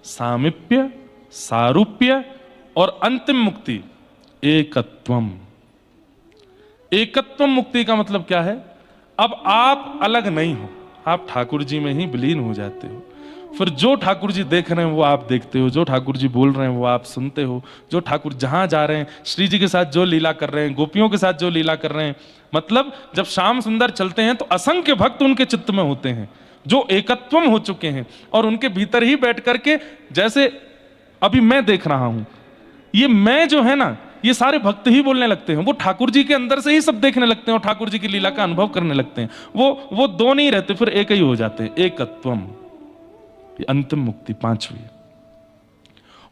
सामीप्य, सारूप्य और अंतिम मुक्ति एकत्वम। एकत्वम मुक्ति का मतलब क्या है? अब आप अलग नहीं हो, आप ठाकुर जी में ही विलीन हो जाते हो। फिर जो ठाकुर जी देख रहे हैं वो आप देखते हो, जो ठाकुर जी बोल रहे हैं वो आप सुनते हो, जो ठाकुर जहां जा रहे हैं, श्री जी के साथ जो लीला कर रहे हैं, गोपियों के साथ जो लीला कर रहे हैं, मतलब जब श्याम सुंदर चलते हैं तो असंख्य भक्त उनके चित्त में होते हैं जो एकत्वम हो चुके हैं, और उनके भीतर ही बैठ करके, जैसे अभी मैं देख रहा हूं, ये मैं जो है ना, ये सारे भक्त ही बोलने लगते हैं, वो ठाकुर जी के अंदर से ही सब देखने लगते हैं और ठाकुर जी की लीला का अनुभव करने लगते हैं। वो दो नहीं रहते, फिर एक ही हो जाते हैं, एकत्वम। ये अंतिम मुक्ति पांचवी।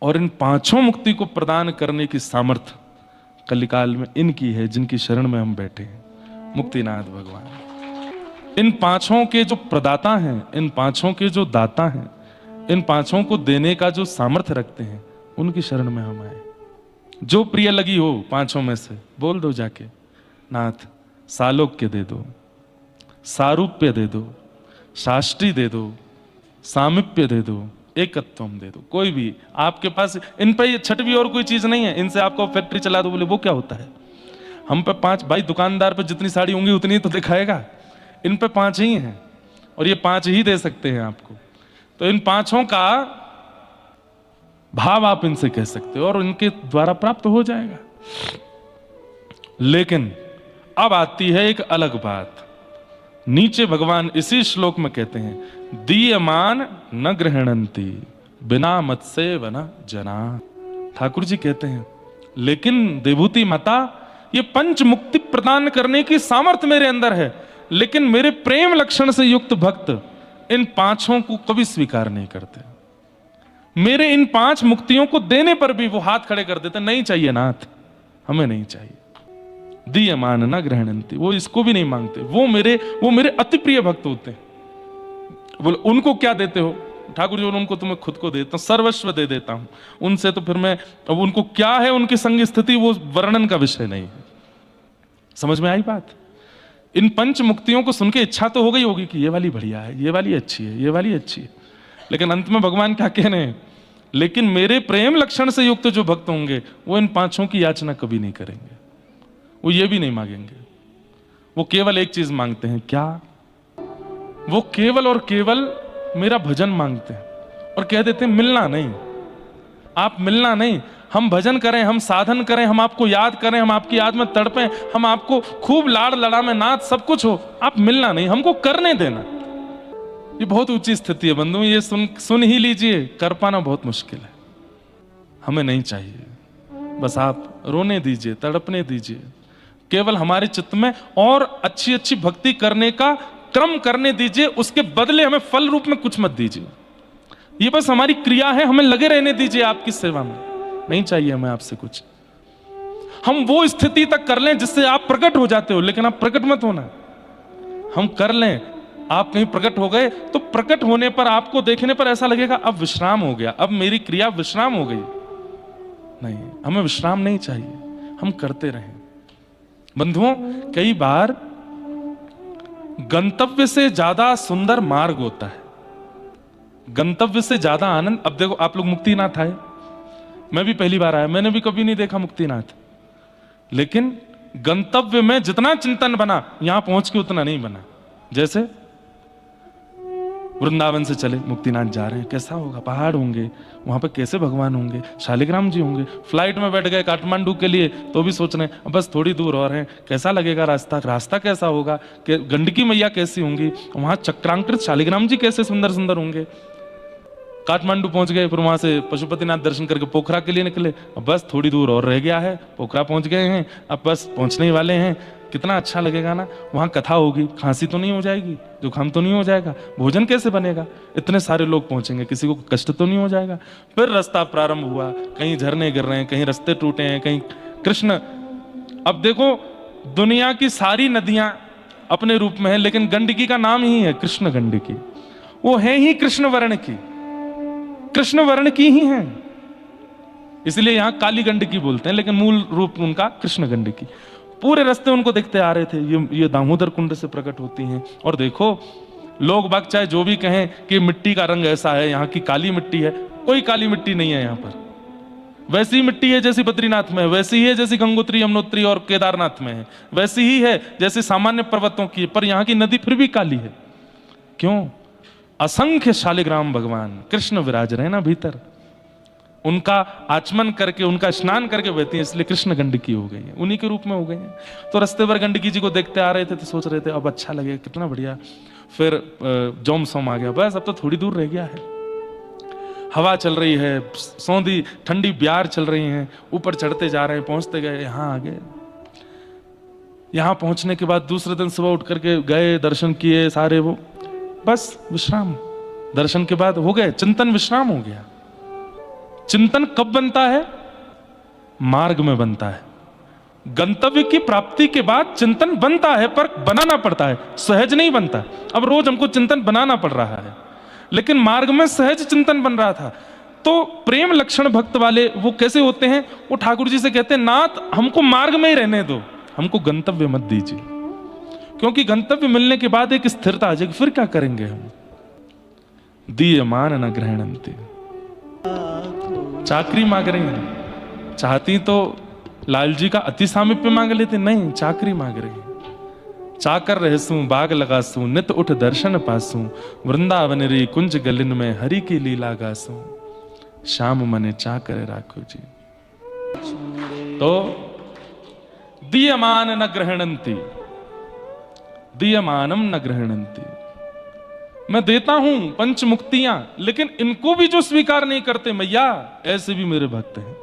और इन पांचों मुक्ति को प्रदान करने की सामर्थ्य कलिकाल में इनकी है, जिनकी शरण में हम बैठे हैं, मुक्तिनाथ भगवान। इन पांचों के जो प्रदाता हैं, इन पांचों के जो दाता हैं, इन पांचों को देने का जो सामर्थ्य रखते हैं, उनकी शरण में हम आए। जो प्रिय लगी हो पांचों में से बोल दो जाके, नाथ सालोक्य दे दो, सारूप्य दे दो, साष्टी दे दो, सामिप्य दे दो, एकत्वम दे दो, कोई भी आपके पास इन पे ये छठवीं और कोई चीज नहीं है। इनसे आपको फैक्ट्री चला दो, बोले वो क्या होता है? हम पे 5, भाई दुकानदार पे जितनी साड़ी होंगी उतनी तो दिखाएगा, इन पे 5 ही हैं और ये 5 ही दे सकते हैं आपको। तो इन 5 का भाव आप इनसे कह सकते हो और इनके द्वारा प्राप्त हो जाएगा। लेकिन अब आती है एक अलग बात। नीचे भगवान इसी श्लोक में कहते हैं, दीयमान न गृहणंती बिना मत से वन जना। ठाकुर जी कहते हैं, लेकिन देवूति माता, ये पंच मुक्ति प्रदान करने की सामर्थ्य मेरे अंदर है, लेकिन मेरे प्रेम लक्षण से युक्त भक्त इन 5 को कभी स्वीकार नहीं करते। मेरे इन 5 मुक्तियों को देने पर भी वो हाथ खड़े कर देते, नहीं चाहिए नाथ, हमें नहीं चाहिए। दीयमान न ग्रहणंती, वो इसको भी नहीं मांगते। वो मेरे अति प्रिय भक्त होते हैं। बोले उनको क्या देते हो? ठाकुर जी, उनको तो मैं खुद को देता हूं, सर्वस्व दे देता हूं। उनसे तो फिर मैं, अब उनको क्या है उनकी संग स्थिति, वो वर्णन का विषय नहीं है। समझ में आई बात? इन पंच मुक्तियों को सुन के इच्छा तो हो गई होगी कि ये वाली बढ़िया है, ये वाली अच्छी है, ये वाली अच्छी है, लेकिन अंत में भगवान क्या कह रहे हैं? लेकिन मेरे प्रेम लक्षण से युक्त जो भक्त होंगे वो इन 5 की याचना कभी नहीं करेंगे, वो ये भी नहीं मांगेंगे। वो केवल एक चीज मांगते हैं, क्या? वो केवल और केवल मेरा भजन मांगते हैं और कह देते हैं मिलना नहीं, आप मिलना नहीं, हम भजन करें, हम साधन करें, हम आपको याद करें, हम आपकी याद में तड़पें, हम आपको खूब लाड़ लड़ा में नाच सब कुछ हो, आप मिलना नहीं, हमको करने देना। ये बहुत ऊंची स्थिति है बंधु, ये सुन ही लीजिए, कर पाना बहुत मुश्किल है। हमें नहीं चाहिए, बस आप रोने दीजिए, तड़पने दीजिए, केवल हमारे चित्त में और अच्छी अच्छी भक्ति करने का क्रम करने दीजिए, उसके बदले हमें फल रूप में कुछ मत दीजिए। ये बस हमारी क्रिया है, हमें लगे रहने दीजिए आपकी सेवा में, नहीं चाहिए हमें आपसे कुछ। हम वो स्थिति तक कर लें जिससे आप प्रकट हो जाते हो, लेकिन आप प्रकट मत होना। हम कर लें, आप कहीं प्रकट हो गए तो प्रकट होने पर आपको देखने पर ऐसा लगेगा अब विश्राम हो गया, अब मेरी क्रिया विश्राम हो गई। नहीं, हमें विश्राम नहीं चाहिए, हम करते रहें। बंधुओं, कई बार गंतव्य से ज्यादा सुंदर मार्ग होता है, गंतव्य से ज्यादा आनंद। अब देखो, आप लोग मुक्तिनाथ आए, मैं भी पहली बार आया, मैंने भी कभी नहीं देखा मुक्तिनाथ, लेकिन गंतव्य में जितना चिंतन बना यहां पहुंच के उतना नहीं बना। जैसे वृंदावन से चले मुक्तिनाथ जा रहे हैं, कैसा होगा? पहाड़ होंगे, वहां पे कैसे भगवान होंगे, शालिग्राम जी होंगे। फ्लाइट में बैठ गए काठमांडू के लिए तो भी सोच रहे हैं बस थोड़ी दूर और है, कैसा लगेगा रास्ता, रास्ता कैसा होगा, गंडकी मैया कैसी होंगी, वहां चक्रांकृत शालिग्राम जी कैसे सुंदर सुंदर होंगे। काठमांडू पहुंच गए, फिर वहां से पशुपतिनाथ दर्शन करके पोखरा के लिए निकले, अब बस थोड़ी दूर और रह गया है, पोखरा पहुंच गए हैं, अब बस पहुंचने वाले हैं। कितना अच्छा लगेगा ना, वहां कथा होगी, खांसी तो नहीं हो जाएगी, जुकाम तो नहीं हो जाएगा, भोजन कैसे बनेगा, इतने सारे लोग पहुंचेंगे, किसी को कष्ट तो नहीं हो जाएगा। फिर रास्ता प्रारंभ हुआ, कहीं झरने गिर रहे हैं, कहीं रास्ते टूटे हैं, कहीं कृष्ण। अब देखो, दुनिया की सारी नदियां अपने रूप में है, लेकिन गंडकी का नाम ही है कृष्ण गंडकी, वो है ही कृष्ण वर्ण की, कृष्ण वर्ण की ही है, इसलिए यहां काली गंडकी बोलते हैं, लेकिन मूल रूप उनका कृष्ण गंडकी। पूरे रास्ते उनको देखते आ रहे थे, ये दामोदर कुंड से प्रकट होती हैं। और देखो, लोग बाग चाहे जो भी कहें कि मिट्टी का रंग ऐसा है, यहाँ की काली मिट्टी है, कोई काली मिट्टी नहीं है यहाँ पर। वैसी मिट्टी है जैसी बद्रीनाथ में है, वैसी ही है जैसी गंगोत्री, यमुनोत्री और केदारनाथ में है, वैसी ही है जैसे सामान्य पर्वतों की, पर यहाँ की नदी फिर भी काली है। क्यों? असंख्य शालिग्राम भगवान कृष्ण विराज रहे ना भीतर, उनका आचमन करके, उनका स्नान करके बहती है, इसलिए कृष्ण गंडकी हो गई है, उन्हीं के रूप में हो गई है। तो रास्ते पर गंडकी जी को देखते आ रहे थे तो सोच रहे थे अब अच्छा लगेगा, कितना बढ़िया। फिर जोम सोम आ गया, बस अब तो थोड़ी दूर रह गया है, हवा चल रही है, सौंधी ठंडी ब्यार चल रही है, ऊपर चढ़ते जा रहे हैं, पहुंचते गए, यहाँ आ गए। यहाँ पहुंचने के बाद दूसरे दिन सुबह उठ करके गए, दर्शन किए सारे, वो बस विश्राम, दर्शन के बाद हो गए, चिंतन विश्राम हो गया। चिंतन कब बनता है? मार्ग में बनता है। गंतव्य की प्राप्ति के बाद चिंतन बनता है, पर बनाना पड़ता है, सहज नहीं बनता। अब रोज हमको चिंतन बनाना पड़ रहा है, लेकिन मार्ग में सहज चिंतन बन रहा था। तो प्रेम लक्षण भक्त वाले वो कैसे होते हैं? वो ठाकुर जी से कहते हैं, नाथ हमको मार्ग में ही रहने दो, हमको गंतव्य मत दीजिए। क्योंकि गंतव्य मिलने के बाद एक स्थिरता आ जाएगी, फिर क्या करेंगे हम। दीयमान न ग्रहणन्ति, चाकरी मांग रही हैं, चाहती तो लाल जी का अति सामीप्य मांग लेते, नहीं चाकरी मांग रही। चाकर रहसू बाग लगासू, नित उठ दर्शन पासू, वृंदावन रे कुंज गलिन में हरि की लीला गासू, शाम मने चाकर राखो जी। तो दीयमान न ग्रहणन्ति, दीयमानम न ग्रहणन्ति, मैं देता हूं पंच मुक्तियां, लेकिन इनको भी जो स्वीकार नहीं करते मैया, ऐसे भी मेरे भक्त हैं।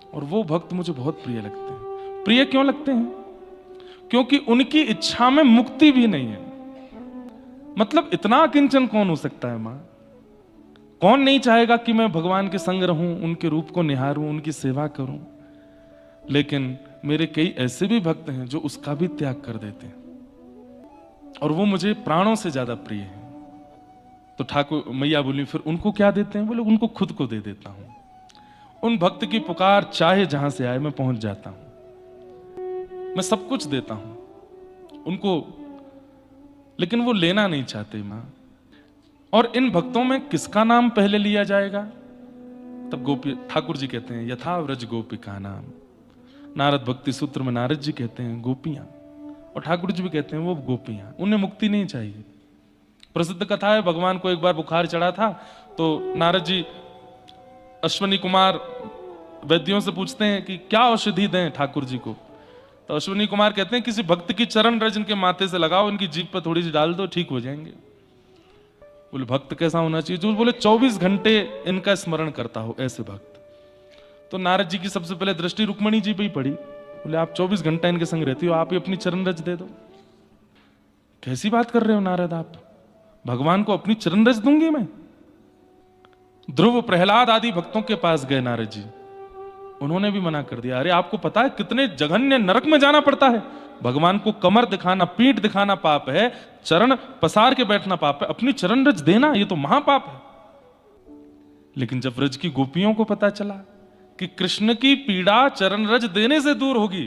और वो भक्त मुझे बहुत प्रिय लगते हैं। प्रिय क्यों लगते हैं? क्योंकि उनकी इच्छा में मुक्ति भी नहीं है। मतलब इतना अकिंचन कौन हो सकता है मां? कौन नहीं चाहेगा कि मैं भगवान के संग रहूं, उनके रूप को निहारूं, उनकी सेवा करूं। लेकिन मेरे कई ऐसे भी भक्त हैं जो उसका भी त्याग कर देते हैं, और वो मुझे प्राणों से ज्यादा प्रिय है। तो ठाकुर मैया बोली फिर उनको क्या देते हैं? बोले उनको खुद को दे देता हूं। उन भक्त की पुकार चाहे जहां से आए मैं पहुंच जाता हूं, मैं सब कुछ देता हूं उनको, लेकिन वो लेना नहीं चाहते मां। और इन भक्तों में किसका नाम पहले लिया जाएगा? तब गोपी ठाकुर जी कहते हैं यथा व्रज गोपिका नाम। नारद भक्ति सूत्र में नारद जी कहते हैं गोपियां, और ठाकुर जी भी कहते हैं वो गोपियां। उन्हें मुक्ति नहीं चाहिए। प्रसिद्ध कथा है, भगवान को एक बार बुखार चढ़ा था, तो नारद जी अश्वनी कुमार वैद्यों से पूछते हैं कि क्या औषधि दें ठाकुर जी को। तो अश्वनी कुमार कहते हैं किसी भक्त की चरण रज इनके माथे से लगाओ, इनकी जीभ पर थोड़ी सी डाल दो, ठीक हो जाएंगे। बोले भक्त कैसा होना चाहिए? जो बोले 24 घंटे इनका स्मरण करता हो, ऐसे भक्त। तो नारद जी की सबसे पहले दृष्टि रुक्मणी जी पे ही पड़ी। बोले आप 24 घंटा इनके संग रहती हो, आप ही अपनी चरण रज दे दो। कैसी बात कर रहे हो नारद आप? भगवान को अपनी चरण रज दूंगी मैं? ध्रुव प्रहलाद आदि भक्तों के पास गए नारद जी, उन्होंने भी मना कर दिया। अरे आपको पता है कितने जघन्य नरक में जाना पड़ता है? भगवान को कमर दिखाना, पीठ दिखाना पाप है, चरण पसार के बैठना पाप है, अपनी चरण रज देना ये तो महापाप है। लेकिन जब व्रज की गोपियों को पता चला कि कृष्ण की पीड़ा चरण रज देने से दूर होगी,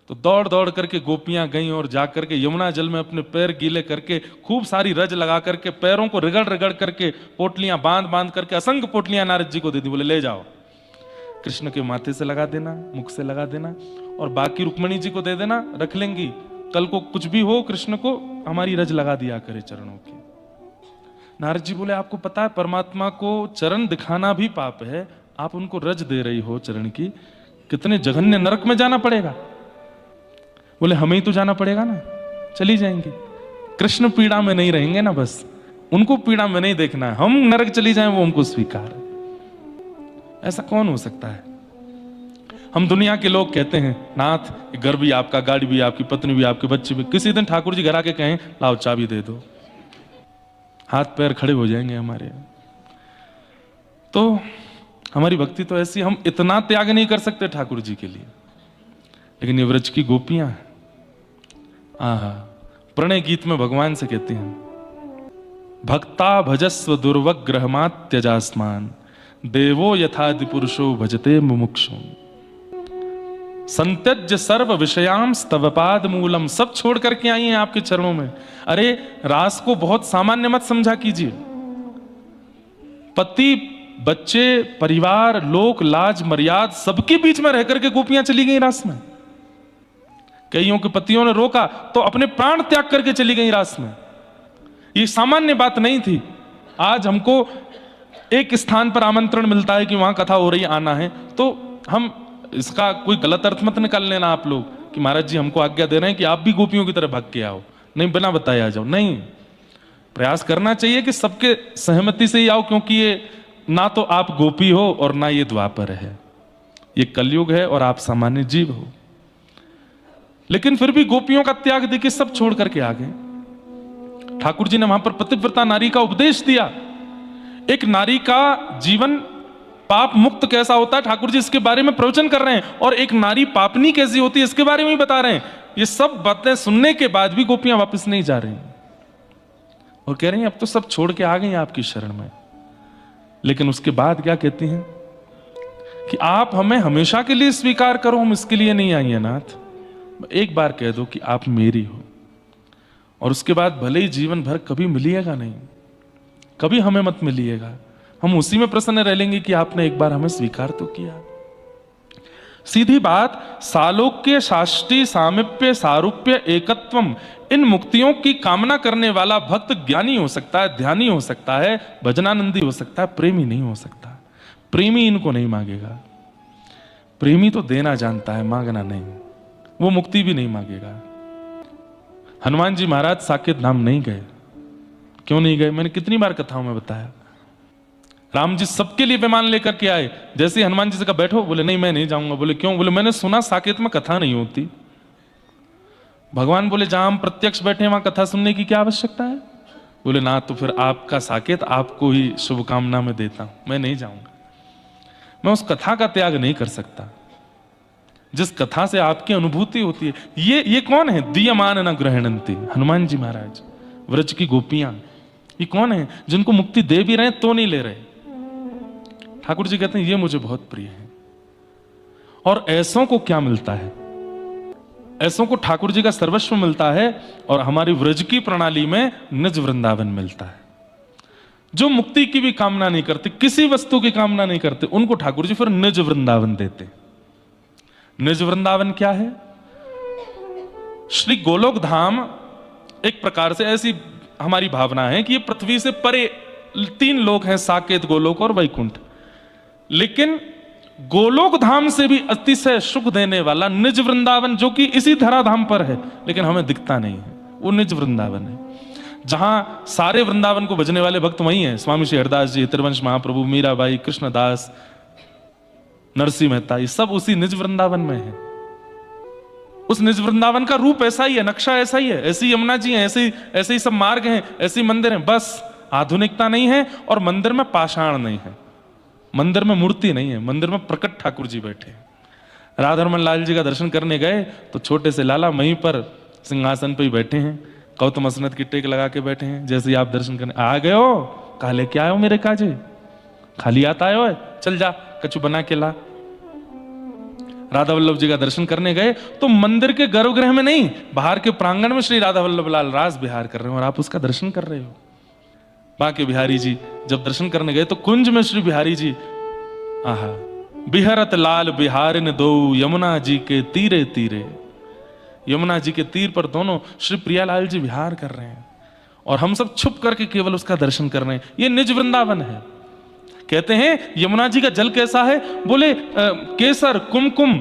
तो दौड़ दौड़ करके गोपियां गईं और जाकर के यमुना जल में अपने पैर गीले करके खूब सारी रज लगा करके पैरों को रगड़ रगड़ करके पोटलियां बांध बांध करके असंख्य पोटलियां नारद जी को दे दी। बोले ले जाओ, कृष्ण के माथे से लगा देना, मुख से लगा देना, और बाकी रुक्मणी जी को दे देना, रख लेंगी। कल को कुछ भी हो कृष्ण को हमारी रज लगा दिया करे चरणों की। नारद जी बोले आपको पता है परमात्मा को चरण दिखाना भी पाप है, आप उनको रज दे रही हो चरण की, कितने जघन्य नरक में जाना पड़ेगा। बोले हमें ही तो जाना पड़ेगा ना, चली जाएंगे। कृष्ण पीड़ा में नहीं रहेंगे ना, बस उनको पीड़ा में नहीं देखना है, हम नरक चली जाएं वो हमको स्वीकार है। ऐसा कौन हो सकता है? हम दुनिया के लोग कहते हैं नाथ घर भी आपका, गाड़ी भी आपकी, पत्नी भी आपके, बच्चे भी। किसी दिन ठाकुर जी घर आके कहें लाओ चाबी दे दो, हाथ पैर खड़े हो जाएंगे हमारे। तो हमारी भक्ति तो ऐसी, हम इतना त्याग नहीं कर सकते ठाकुर जी के लिए। लेकिन ये व्रज की गोपियां, आहा, प्रणय गीत में भगवान से कहते हैं भक्ता भजस्व दुर्वग्रहमात् त्यजास्मान, देवो यथादि पुरुषो भजते मुमुक्षु, संत्यज्य सर्व विषयाम स्तवपाद मूलम। सब छोड़ करके आई हैं आपके चरणों में। अरे रास को बहुत सामान्य मत समझा कीजिए। पति, बच्चे, परिवार, लोक, लाज, मर्याद, सबके बीच में रह करके गोपियां चली गई रास में। कईयों के पतियों ने रोका तो अपने प्राण त्याग करके चली गई रास में। ये सामान्य बात नहीं थी। आज हमको एक स्थान पर आमंत्रण मिलता है कि वहां कथा हो रही, आना है, तो हम इसका कोई गलत अर्थ मत निकाल लेना आप लोग कि महाराज जी हमको आज्ञा दे रहे हैं कि आप भी गोपियों की तरह भाग के आओ। नहीं, बिना बताए आ जाओ। नहीं, प्रयास करना चाहिए कि सबके सहमति से ही आओ, क्योंकि ये ना तो आप गोपी हो और ना ये द्वापर है, ये कलयुग है और आप सामान्य जीव हो। लेकिन फिर भी गोपियों का त्याग देखिए, सब छोड़ करके आ गए। ठाकुर जी ने वहां पर पतिव्रता नारी का उपदेश दिया। एक नारी का जीवन पाप मुक्त कैसा होता है, ठाकुर जी इसके बारे में प्रवचन कर रहे हैं। और एक नारी पापनी कैसी होती है, इसके बारे में ही बता रहे हैं। ये सब बातें सुनने के बाद भी गोपियां वापस नहीं जा रही और कह रही हैं अब तो सब छोड़ के आ गई आपकी शरण में। लेकिन उसके बाद क्या कहती हैं कि आप हमें हमेशा के लिए स्वीकार करो, हम इसके लिए नहीं आई है नाथ। एक बार कह दो कि आप मेरी हो, और उसके बाद भले ही जीवन भर कभी मिलिएगा नहीं, कभी हमें मत मिलिएगा, हम उसी में प्रसन्न रह लेंगे कि आपने एक बार हमें स्वीकार तो किया। सीधी बात, सालोक्य, साष्टी, सामिप्य, सारूप्य, एकत्वम, इन मुक्तियों की कामना करने वाला भक्त ज्ञानी हो सकता है, ध्यानी हो सकता है, भजनानंदी हो सकता है, प्रेमी नहीं हो सकता। प्रेमी इनको नहीं मांगेगा। प्रेमी तो देना जानता है, मांगना नहीं। वो मुक्ति भी नहीं मांगेगा। हनुमान जी महाराज साकेत धाम नहीं गए। क्यों नहीं गए? मैंने कितनी बार कथाओं में बताया। राम जी सबके लिए विमान लेकर के आए। जैसे ही हनुमान जी से कहा बैठो, बोले नहीं मैं नहीं जाऊंगा। बोले क्यों? बोले मैंने सुना साकेत में कथा नहीं होती। भगवान बोले जहां हम प्रत्यक्ष बैठे हैं वहां कथा सुनने की क्या आवश्यकता है? बोले ना, तो फिर आपका साकेत आपको ही शुभकामना में देता हूं, मैं नहीं जाऊंगा। मैं उस कथा का त्याग नहीं कर सकता जिस कथा से आपकी अनुभूति होती है। ये कौन है? दीयमान न ग्रहणंती, हनुमान जी महाराज, व्रज की गोपियां, ये कौन है जिनको मुक्ति दे भी रहे तो नहीं ले रहे? ठाकुर जी कहते हैं ये मुझे बहुत प्रिय है। और ऐसों को क्या मिलता है? ऐसों को ठाकुर जी का सर्वस्व मिलता है और हमारी व्रज की प्रणाली में निज वृंदावन मिलता है। जो मुक्ति की भी कामना नहीं करते, किसी वस्तु की कामना नहीं करते, उनको ठाकुर जी फिर निज वृंदावन देते। निज वृंदावन क्या है? श्री गोलोक धाम एक प्रकार से ऐसी हमारी भावना है कि ये पृथ्वी से परे 3 लोक हैं, साकेत, गोलोक और वैकुंठ। लेकिन गोलोक धाम से भी अतिशय सुख देने वाला निज वृंदावन, जो कि इसी धराधाम पर है लेकिन हमें दिखता नहीं है, वो निज वृंदावन है। जहां सारे वृंदावन को भजने वाले भक्त वही हैं। स्वामी श्री हरदास जी, त्रिवंश महाप्रभु, मीराबाई, कृष्णदास, नरसिंह मेहता, ये सब उसी निज वृंदावन में है। उस निज वृंदावन का रूप ऐसा ही है, नक्शा ऐसा ही है, ऐसी यमुना जी हैं, ऐसे ही सब मार्ग हैं, ऐसे मंदिर हैं। बस आधुनिकता नहीं है और मंदिर में पाषाण नहीं है, मंदिर में मूर्ति नहीं है, मंदिर में प्रकट ठाकुर जी बैठे हैं। राधारमन लाल जी का दर्शन करने गए तो छोटे से लाला वहीं पर सिंहासन पे ही बैठे हैं, गौतम असनत की टेक लगा के बैठे हैं। जैसे ही आप दर्शन करने आ गए हो, कहा लेके आए हो मेरे काजे, खाली आता है, चल जा कछु बना के ला। राधा वल्लभ जी का दर्शन करने गए तो मंदिर के गर्भगृह में नहीं, बाहर के प्रांगण में श्री राधा वल्लभ लाल रास बिहार कर रहे हो और आप उसका दर्शन कर रहे हो। बांके बिहारी जी जब दर्शन करने गए तो कुंज में श्री बिहारी जी, आहा, बिहरत लाल बिहारिन दो यमुना जी के तीरे तीरे, यमुना जी के तीर पर दोनों श्री प्रियालाल जी विहार कर रहे हैं और हम सब छुप करके केवल उसका दर्शन कर रहे हैं। ये निज वृंदावन है। कहते हैं यमुना जी का जल कैसा है? बोले केसर, कुमकुम,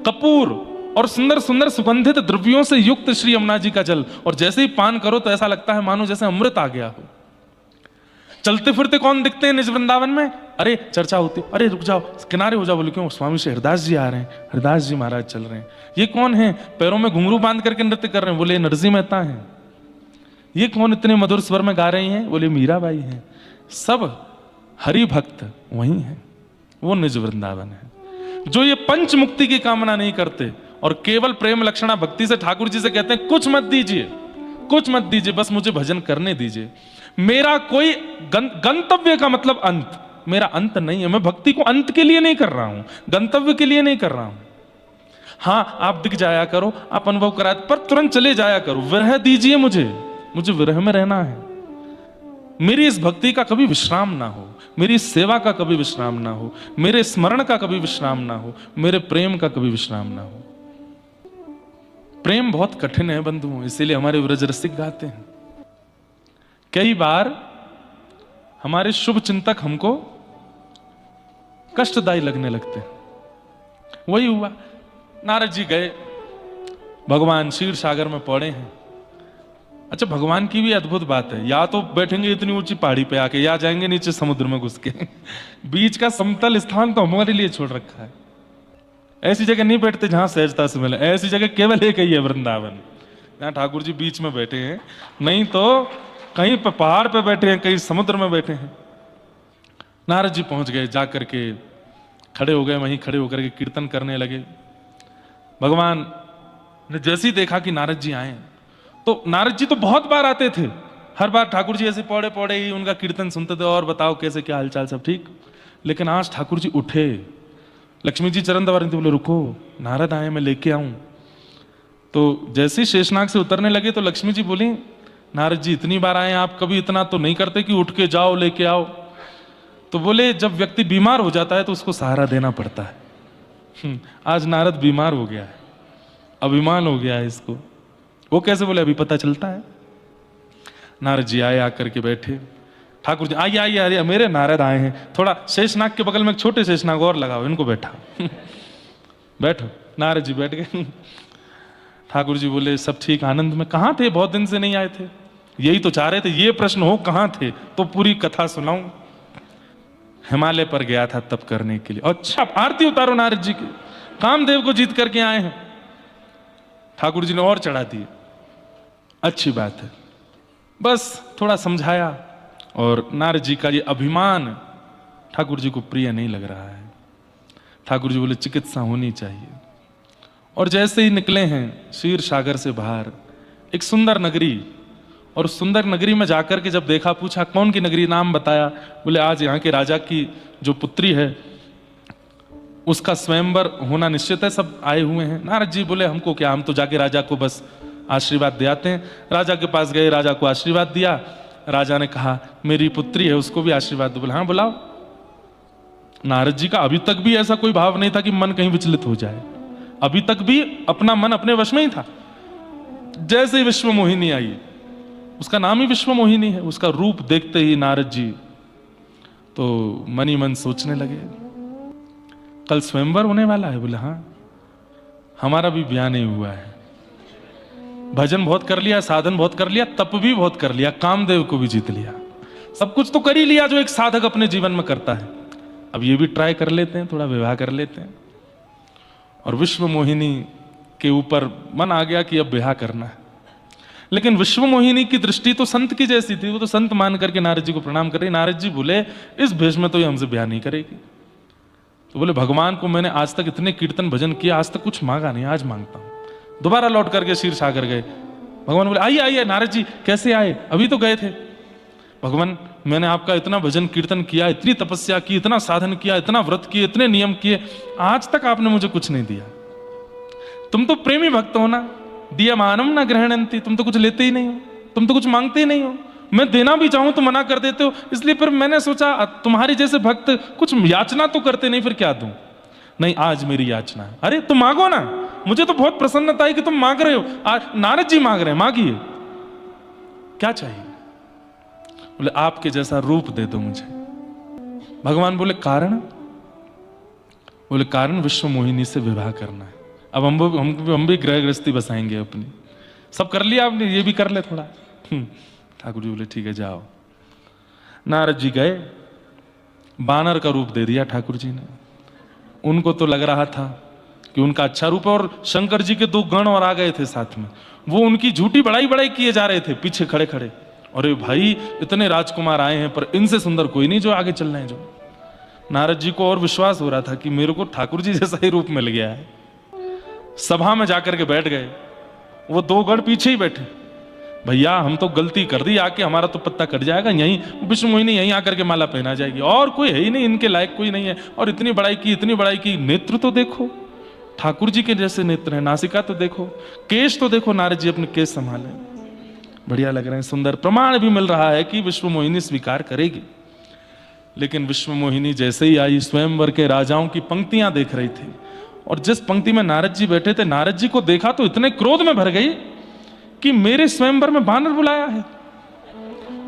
कपूर और सुंदर सुंदर सुगंधित द्रव्यों से युक्त श्री यमुना जी का जल, और जैसे ही पान करो तो ऐसा लगता है मानो जैसे अमृत आ गया हो। चलते फिरते कौन दिखते हैं निज वृंदावन में? अरे चर्चा होती, अरे रुक जाओ, किनारे हो जाओ। बोले क्यों? स्वामी श्री हरदास जी आ रहे हैं, हरदास जी महाराज चल रहे हैं। ये कौन है पैरों में घुंघरू बांध करके नृत्य कर रहे हैं? बोले नरसिंह मेहता हैं। ये कौन इतने मधुर स्वर में गा रही हैं? बोले मीराबाई हैं। सब हरि भक्त वही है, वो निज वृंदावन है। जो ये पंच मुक्ति की कामना नहीं करते और केवल प्रेम लक्षणा भक्ति से ठाकुर जी से कहते हैं कुछ मत दीजिए, कुछ मत दीजिए, बस मुझे भजन करने दीजिए। मेरा कोई गंतव्य का मतलब अंत, मेरा अंत नहीं है। मैं भक्ति को अंत के लिए नहीं कर रहा हूं, गंतव्य के लिए नहीं कर रहा हूं। हां, आप दिख जाया करो, आप अनुभव करा, पर तुरंत चले जाया करो। विरह दीजिए मुझे विरह में रहना है। मेरी इस भक्ति का कभी विश्राम ना हो, मेरी इस सेवा का कभी विश्राम ना हो, मेरे स्मरण का कभी विश्राम ना हो, मेरे प्रेम का कभी विश्राम ना हो। प्रेम बहुत कठिन है बंधुओं, इसीलिए हमारे व्रज रसिक गाते हैं। कई बार हमारे शुभ चिंतक हमको कष्टदायी लगने लगते हैं। वही हुआ, नारद जी गए, भगवान क्षीर सागर में पड़े हैं। अच्छा, भगवान की भी अद्भुत बात है, या तो बैठेंगे इतनी ऊंची पहाड़ी पे आके, या जाएंगे नीचे समुद्र में घुस के। बीच का समतल स्थान तो हमारे लिए छोड़ रखा है। ऐसी जगह नहीं बैठते जहां सहजता से मिले, ऐसी जगह केवल एक ही है, वृंदावन, जहां ठाकुर जी बीच में बैठे हैं। नहीं तो कहीं पे पहाड़ पे बैठे हैं, कहीं समुद्र में बैठे हैं। नारद जी पहुंच गए, जाकर के खड़े हो गए, वहीं खड़े होकर के कीर्तन करने लगे। भगवान ने जैसे ही देखा कि नारद जी आए, तो नारद जी तो बहुत बार आते थे, हर बार ठाकुर जी ऐसे पौड़े पौड़े ही उनका कीर्तन सुनते थे, और बताओ कैसे क्या हालचाल, सब ठीक। लेकिन आज ठाकुर जी उठे, लक्ष्मी जी चरण दबा रही थी, बोले रुको, नारद आए, मैं लेके आऊं। तो जैसे ही शेषनाग से उतरने लगे तो लक्ष्मी जी बोली, नारद जी इतनी बार आए, आप कभी इतना तो नहीं करते कि उठ के जाओ लेके आओ। तो बोले जब व्यक्ति बीमार हो जाता है तो उसको सहारा देना पड़ता है। आज नारद बीमार हो गया है, अभिमान हो गया है इसको। वो कैसे बोले अभी पता चलता है। नारद जी आए, आकर के बैठे। ठाकुर जी आइए आइए, अरे मेरे नारद आए हैं, थोड़ा शेषनाग के बगल में एक छोटे शेषनाग और लगाओ, इनको बैठा। बैठो। नारद जी बैठ गए। ठाकुर जी बोले सब ठीक, आनंद में। कहाँ थे, बहुत दिन से नहीं आए थे। यही तो चाह रहे थे, ये प्रश्न हो कहाँ थे तो पूरी कथा सुनाऊं। हिमालय पर गया था तप करने के लिए। अच्छा, आरती उतारो नारद जी की, कामदेव को जीत करके आए हैं। ठाकुर जी ने और चढ़ा दिए। अच्छी बात है, बस थोड़ा समझाया। और नारद जी का ये अभिमान ठाकुर जी को प्रिय नहीं लग रहा है। ठाकुर जी बोले चिकित्सा होनी चाहिए। और जैसे ही निकले हैं क्षीर सागर से बाहर, एक सुंदर नगरी, और सुंदर नगरी में जाकर के जब देखा, पूछा कौन की नगरी, नाम बताया। बोले आज यहाँ के राजा की जो पुत्री है उसका स्वयंवर होना निश्चित है, सब आए हुए हैं। नारद जी बोले हमको क्या, हम तो जाके राजा को बस आशीर्वाद दे आते हैं। राजा के पास गए, राजा को आशीर्वाद दिया। राजा ने कहा मेरी पुत्री है, उसको भी आशीर्वाद दो। बोले हाँ बुलाओ। नारद जी का अभी तक भी ऐसा कोई भाव नहीं था कि मन कहीं विचलित हो जाए। अभी तक भी अपना मन अपने वश में ही था। जैसे ही विश्व मोहिनी आई, उसका नाम ही विश्व मोहिनी है, उसका रूप देखते ही नारद जी तो मन ही मन सोचने लगे कल स्वयंवर होने वाला है। बोले हाँ, हमारा भी ब्याह नहीं हुआ है। भजन बहुत कर लिया, साधन बहुत कर लिया, तप भी बहुत कर लिया, कामदेव को भी जीत लिया, सब कुछ तो कर ही लिया जो एक साधक अपने जीवन में करता है। अब ये भी ट्राई कर लेते हैं, थोड़ा विवाह कर लेते हैं। और विश्व मोहिनी के ऊपर मन आ गया कि अब विवाह करना है। लेकिन विश्व मोहिनी की दृष्टि तो संत की जैसी थी, वो तो संत मान करके नारद जी को प्रणाम कर रही। नारद जी बोले इस भेष में तो ये हमसे ब्याह नहीं करेगी। तो बोले भगवान को मैंने आज तक इतने कीर्तन भजन किया, आज तक कुछ मांगा नहीं, आज मांगता हूं। दोबारा लौट करके क्षीर सागर गए। भगवान बोले आइए आइए। नारद जी कैसे आए, अभी तो गए थे। भगवान मैंने आपका इतना भजन कीर्तन किया, इतनी तपस्या की, इतना साधन किया, इतना व्रत किए, इतने नियम किए, आज तक आपने मुझे कुछ नहीं दिया। तुम तो प्रेमी भक्त हो ना, दिया मानम ना ग्रहणंती, तुम तो कुछ लेते ही नहीं हो, तुम तो कुछ मांगते ही नहीं हो। मैं देना भी चाहूं तो मना कर देते हो, इसलिए फिर मैंने सोचा तुम्हारे जैसे भक्त कुछ याचना तो करते नहीं, फिर क्या दूं। नहीं आज मेरी याचना है। अरे तुम मांगो ना, मुझे तो बहुत प्रसन्नता है कि तुम मांग रहे हो। नारद जी मांग रहे हैं, मांगिए, क्या चाहिए। बोले आपके जैसा रूप दे दो मुझे। भगवान बोले कारण। बोले कारण विश्व मोहिनी से विवाह करना है। अब हम भी गृह गृहस्थी बसाएंगे अपनी। सब कर लिया आपने, ये भी कर ले थोड़ा। ठाकुर जी बोले ठीक है जाओ। नारद जी गए, बानर का रूप दे दिया ठाकुर जी ने। उनको तो लग रहा था कि उनका अच्छा रूप है, और शंकर जी के दो गण और आ गए थे साथ में, वो उनकी झूठी बड़ाई बड़ाई किए जा रहे थे पीछे खड़े खड़े। अरे भाई इतने राजकुमार आए हैं पर इनसे सुंदर कोई नहीं जो आगे चल रहे हैं। जो नारद जी को और विश्वास हो रहा था कि मेरे को ठाकुर जी जैसा ही रूप मिल गया है। सभा में जाकर के बैठ गए, वो दो गण पीछे ही बैठे। भैया हम तो गलती कर दी, आके हमारा तो पत्ता कट जाएगा, यहीं विश्व मोहिनी यहीं आकर के माला पहना जाएगी, और कोई है ही नहीं, इनके लायक कोई नहीं है। और इतनी बड़ाई की, इतनी बड़ाई की। नेत्र तो देखो ठाकुर जी के जैसे नेत्र है, नासिका तो देखो, केश तो देखो, नारद जी अपने केश संभाले, बढ़िया लग रहे हैं, सुंदर। प्रमाण भी मिल रहा है कि विश्व मोहिनी स्वीकार करेगी। लेकिन विश्व मोहिनी जैसे ही आई, स्वयंवर के राजाओं की पंक्तियां देख रही थी, और जिस पंक्ति में नारद जी बैठे थे, नारद जी को देखा तो इतने क्रोध में भर गई कि मेरे स्वयंवर में बानर बुलाया है।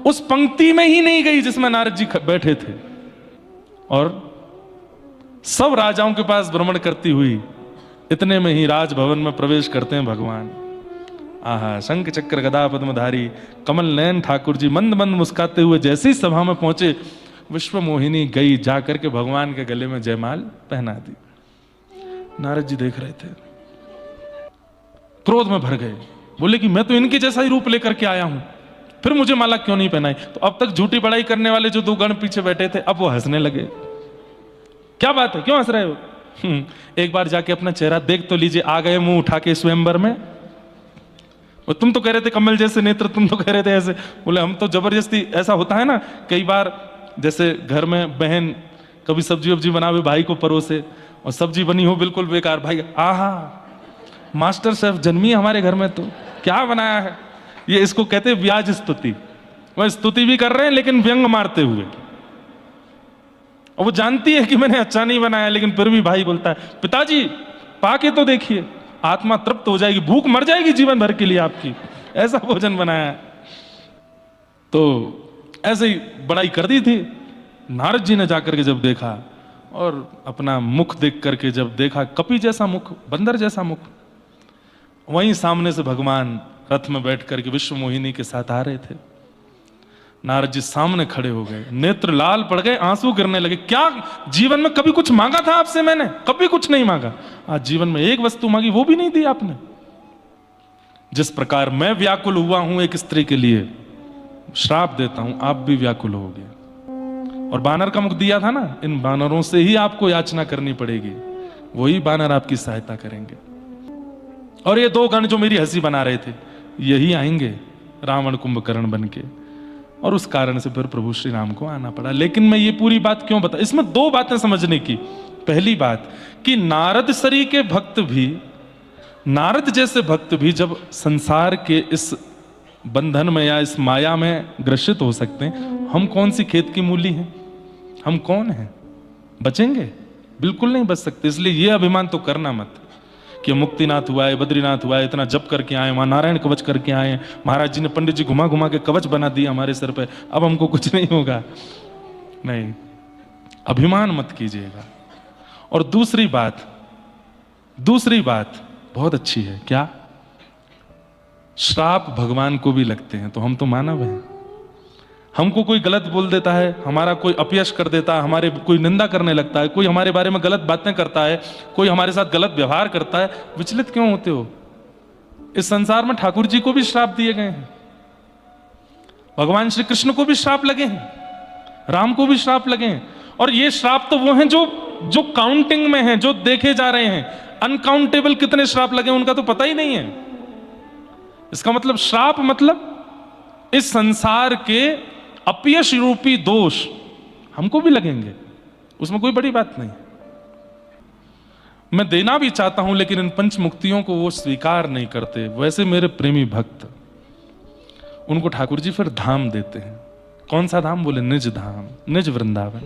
उस पंक्ति में ही नहीं गई जिसमें नारद जी बैठे थे, और सब राजाओं के पास भ्रमण करती हुई इतने में ही राजभवन में प्रवेश करते हैं भगवान। आहा, शंख चक्र गदा पद्मधारी कमल नयन ठाकुर जी मंद मंद मुस्काते हुए जैसे ही सभा में पहुंचे, विश्व मोहिनी गई, जाकर के भगवान के गले में जयमाल पहना दी। नारद जी देख रहे थे, क्रोध में भर गए, बोले कि मैं तो इनके जैसा ही रूप लेकर के आया हूं, फिर मुझे माला क्यों नहीं पहनाई। तो अब तक झूठी बड़ाई करने वाले जो दो गण पीछे बैठे थे, अब वो हंसने लगे। क्या बात है, क्यों हंस रहे हो। एक बार जाके अपना चेहरा देख तो लीजिए। आ गए मुंह उठा के स्वयंवर में। तुम तो कह रहे थे कमल जैसे नेत्र, तुम तो कह रहे थे ऐसे। बोले हम तो जबरदस्ती, ऐसा होता है ना कई बार, जैसे घर में बहन कभी सब्जी वब्जी बनावे, भाई को परोसे, और सब्जी बनी हो बिल्कुल बेकार, भाई आहा मास्टर शेफ जन्मी हमारे घर में, तो क्या बनाया है, ये इसको कहते हैं व्याज स्तुति। वह स्तुति भी कर रहे हैं लेकिन व्यंग मारते हुए। और वो जानती है कि मैंने अच्छा नहीं बनाया, लेकिन फिर भी भाई बोलता है पिताजी पाके तो देखिए, आत्मा तृप्त हो जाएगी, भूख मर जाएगी जीवन भर के लिए आपकी, ऐसा भोजन बनाया है। तो ऐसे ही बड़ाई कर दी थी। नारद जी ने जाकर के जब देखा और अपना मुख देख करके जब देखा, कपि जैसा मुख, बंदर जैसा मुख, वहीं सामने से भगवान रथ में बैठ करके विश्व मोहिनी के साथ आ रहे थे। नारद जी सामने खड़े हो गए, नेत्र लाल पड़ गए, आंसू गिरने लगे। क्या जीवन में कभी कुछ मांगा था आपसे मैंने? कभी कुछ नहीं मांगा। आज जीवन में एक वस्तु मांगी, वो भी नहीं दी आपने। जिस प्रकार मैं व्याकुल हुआ हूं एक स्त्री के लिए, श्राप देता हूं आप भी व्याकुल होगे। और बानर का मुख दिया था ना, इन बानरों से ही आपको याचना करनी पड़ेगी, वही बानर आपकी सहायता करेंगे। और ये दो गण जो मेरी हंसी बना रहे थे, यही आएंगे रावण कुंभकर्ण बन के। और उस कारण से फिर प्रभु श्री राम को आना पड़ा। लेकिन मैं ये पूरी बात क्यों बता, इसमें दो बातें समझने की। पहली बात कि नारद सरी के भक्त भी, नारद जैसे भक्त भी जब संसार के इस बंधन में या इस माया में ग्रसित हो सकते हैं, हम कौन सी खेत की मूली हैं? हम कौन हैं? बचेंगे? बिल्कुल नहीं बच सकते। इसलिए ये अभिमान तो करना मत कि मुक्तिनाथ हुआ है, बद्रीनाथ हुआ है, इतना जप करके आए, वहां नारायण कवच करके आए, महाराज जी ने, पंडित जी घुमा घुमा के कवच बना दिया हमारे सर पे, अब हमको कुछ नहीं होगा। नहीं, अभिमान मत कीजिएगा। और दूसरी बात बहुत अच्छी है। क्या? श्राप भगवान को भी लगते हैं, तो हम तो मानव हैं। हमको कोई गलत बोल देता है, हमारा कोई अपयश कर देता है, हमारे कोई निंदा करने लगता है, कोई हमारे बारे में गलत बातें करता है, कोई हमारे साथ गलत व्यवहार करता है, विचलित क्यों होते हो? इस संसार में ठाकुर जी को भी श्राप दिए गए हैं, भगवान श्री कृष्ण को भी श्राप लगे हैं, राम को भी श्राप लगे हैं। और ये श्राप तो वो हैं जो काउंटिंग में हैं, जो देखे जा रहे हैं। अनकाउंटेबल कितने श्राप लगे उनका तो पता ही नहीं है। इसका मतलब श्राप मतलब इस संसार के अपयश रूपी दोष हमको भी लगेंगे, उसमें कोई बड़ी बात नहीं। मैं देना भी चाहता हूं, लेकिन इन पंच मुक्तियों को वो स्वीकार नहीं करते। वैसे मेरे प्रेमी भक्त, उनको ठाकुर जी फिर धाम देते हैं। कौन सा धाम? बोले निज धाम, निज वृंदावन,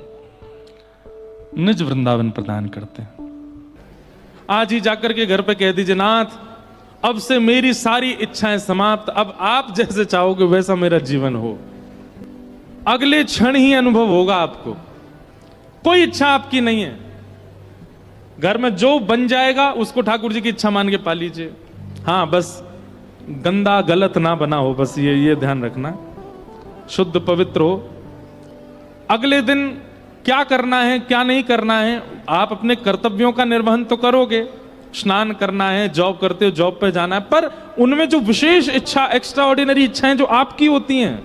निज वृंदावन प्रदान करते हैं। आज ही जाकर के घर पे कह दीजिए, नाथ अब से मेरी सारी इच्छाएं समाप्त, अब आप जैसे चाहोगे वैसा मेरा जीवन हो। अगले क्षण ही अनुभव होगा आपको, कोई इच्छा आपकी नहीं है। घर में जो बन जाएगा उसको ठाकुर जी की इच्छा मान के पा लीजिए। हाँ, बस गंदा गलत ना बना हो, बस ये ध्यान रखना, शुद्ध पवित्र हो। अगले दिन क्या करना है क्या नहीं करना है, आप अपने कर्तव्यों का निर्वहन तो करोगे, स्नान करना है, जॉब करते हो जॉब पे जाना है, पर उनमें जो विशेष इच्छा, एक्स्ट्रा ऑर्डिनरी इच्छाएं जो आपकी होती हैं,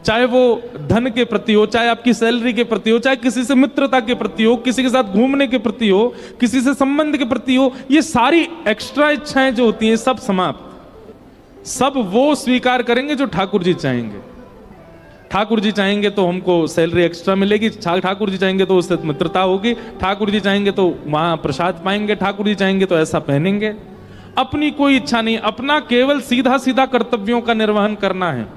चाहे वो धन के प्रति हो, चाहे आपकी सैलरी के प्रति हो, चाहे किसी से मित्रता के प्रति हो, किसी के साथ घूमने के प्रति हो, किसी से संबंध के प्रति हो, ये सारी एक्स्ट्रा इच्छाएं जो होती हैं सब समाप्त। सब वो स्वीकार करेंगे जो ठाकुर जी चाहेंगे। ठाकुर जी चाहेंगे तो हमको सैलरी एक्स्ट्रा मिलेगी, ठाकुर जी चाहेंगे तो उससे मित्रता होगी, ठाकुर जी चाहेंगे तो वहां प्रसाद पाएंगे, ठाकुर जी चाहेंगे तो ऐसा पहनेंगे। अपनी कोई इच्छा नहीं, अपना केवल सीधा सीधा कर्तव्यों का निर्वहन करना है।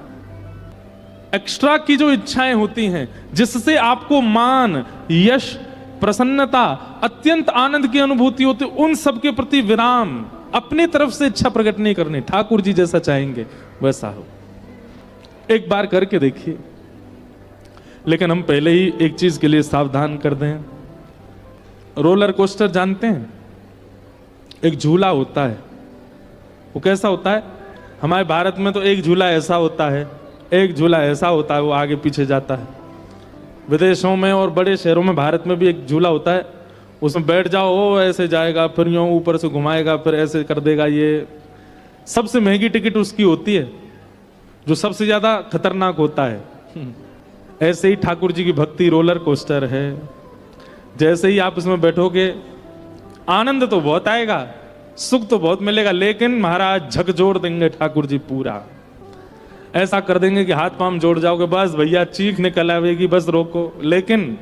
एक्स्ट्रा की जो इच्छाएं होती हैं, जिससे आपको मान, यश, प्रसन्नता, अत्यंत आनंद की अनुभूति होती, उन सब के प्रति विराम, अपनी तरफ से इच्छा प्रकट नहीं करनी। ठाकुर जी जैसा चाहेंगे वैसा हो। एक बार करके देखिए। लेकिन हम पहले ही एक चीज के लिए सावधान कर दें। रोलर कोस्टर जानते हैं? एक झूला होता है, वो कैसा होता है? हमारे भारत में तो एक झूला ऐसा होता है, एक झूला ऐसा होता है, वो आगे पीछे जाता है। विदेशों में और बड़े शहरों में, भारत में भी एक झूला होता है, उसमें बैठ जाओ, वो ऐसे जाएगा, फिर यूं ऊपर से घुमाएगा, फिर ऐसे कर देगा। ये सबसे महंगी टिकट उसकी होती है, जो सबसे ज्यादा खतरनाक होता है। ऐसे ही ठाकुर जी की भक्ति रोलर कोस्टर है। जैसे ही आप उसमें बैठोगे, आनंद तो बहुत आएगा, सुख तो बहुत मिलेगा, लेकिन महाराज झकझोर देंगे ठाकुर जी पूरा। ऐसा कर देंगे कि हाथ पांव जोड़ जाओगे, बस भैया चीख निकल आएगी, बस रोको। लेकिन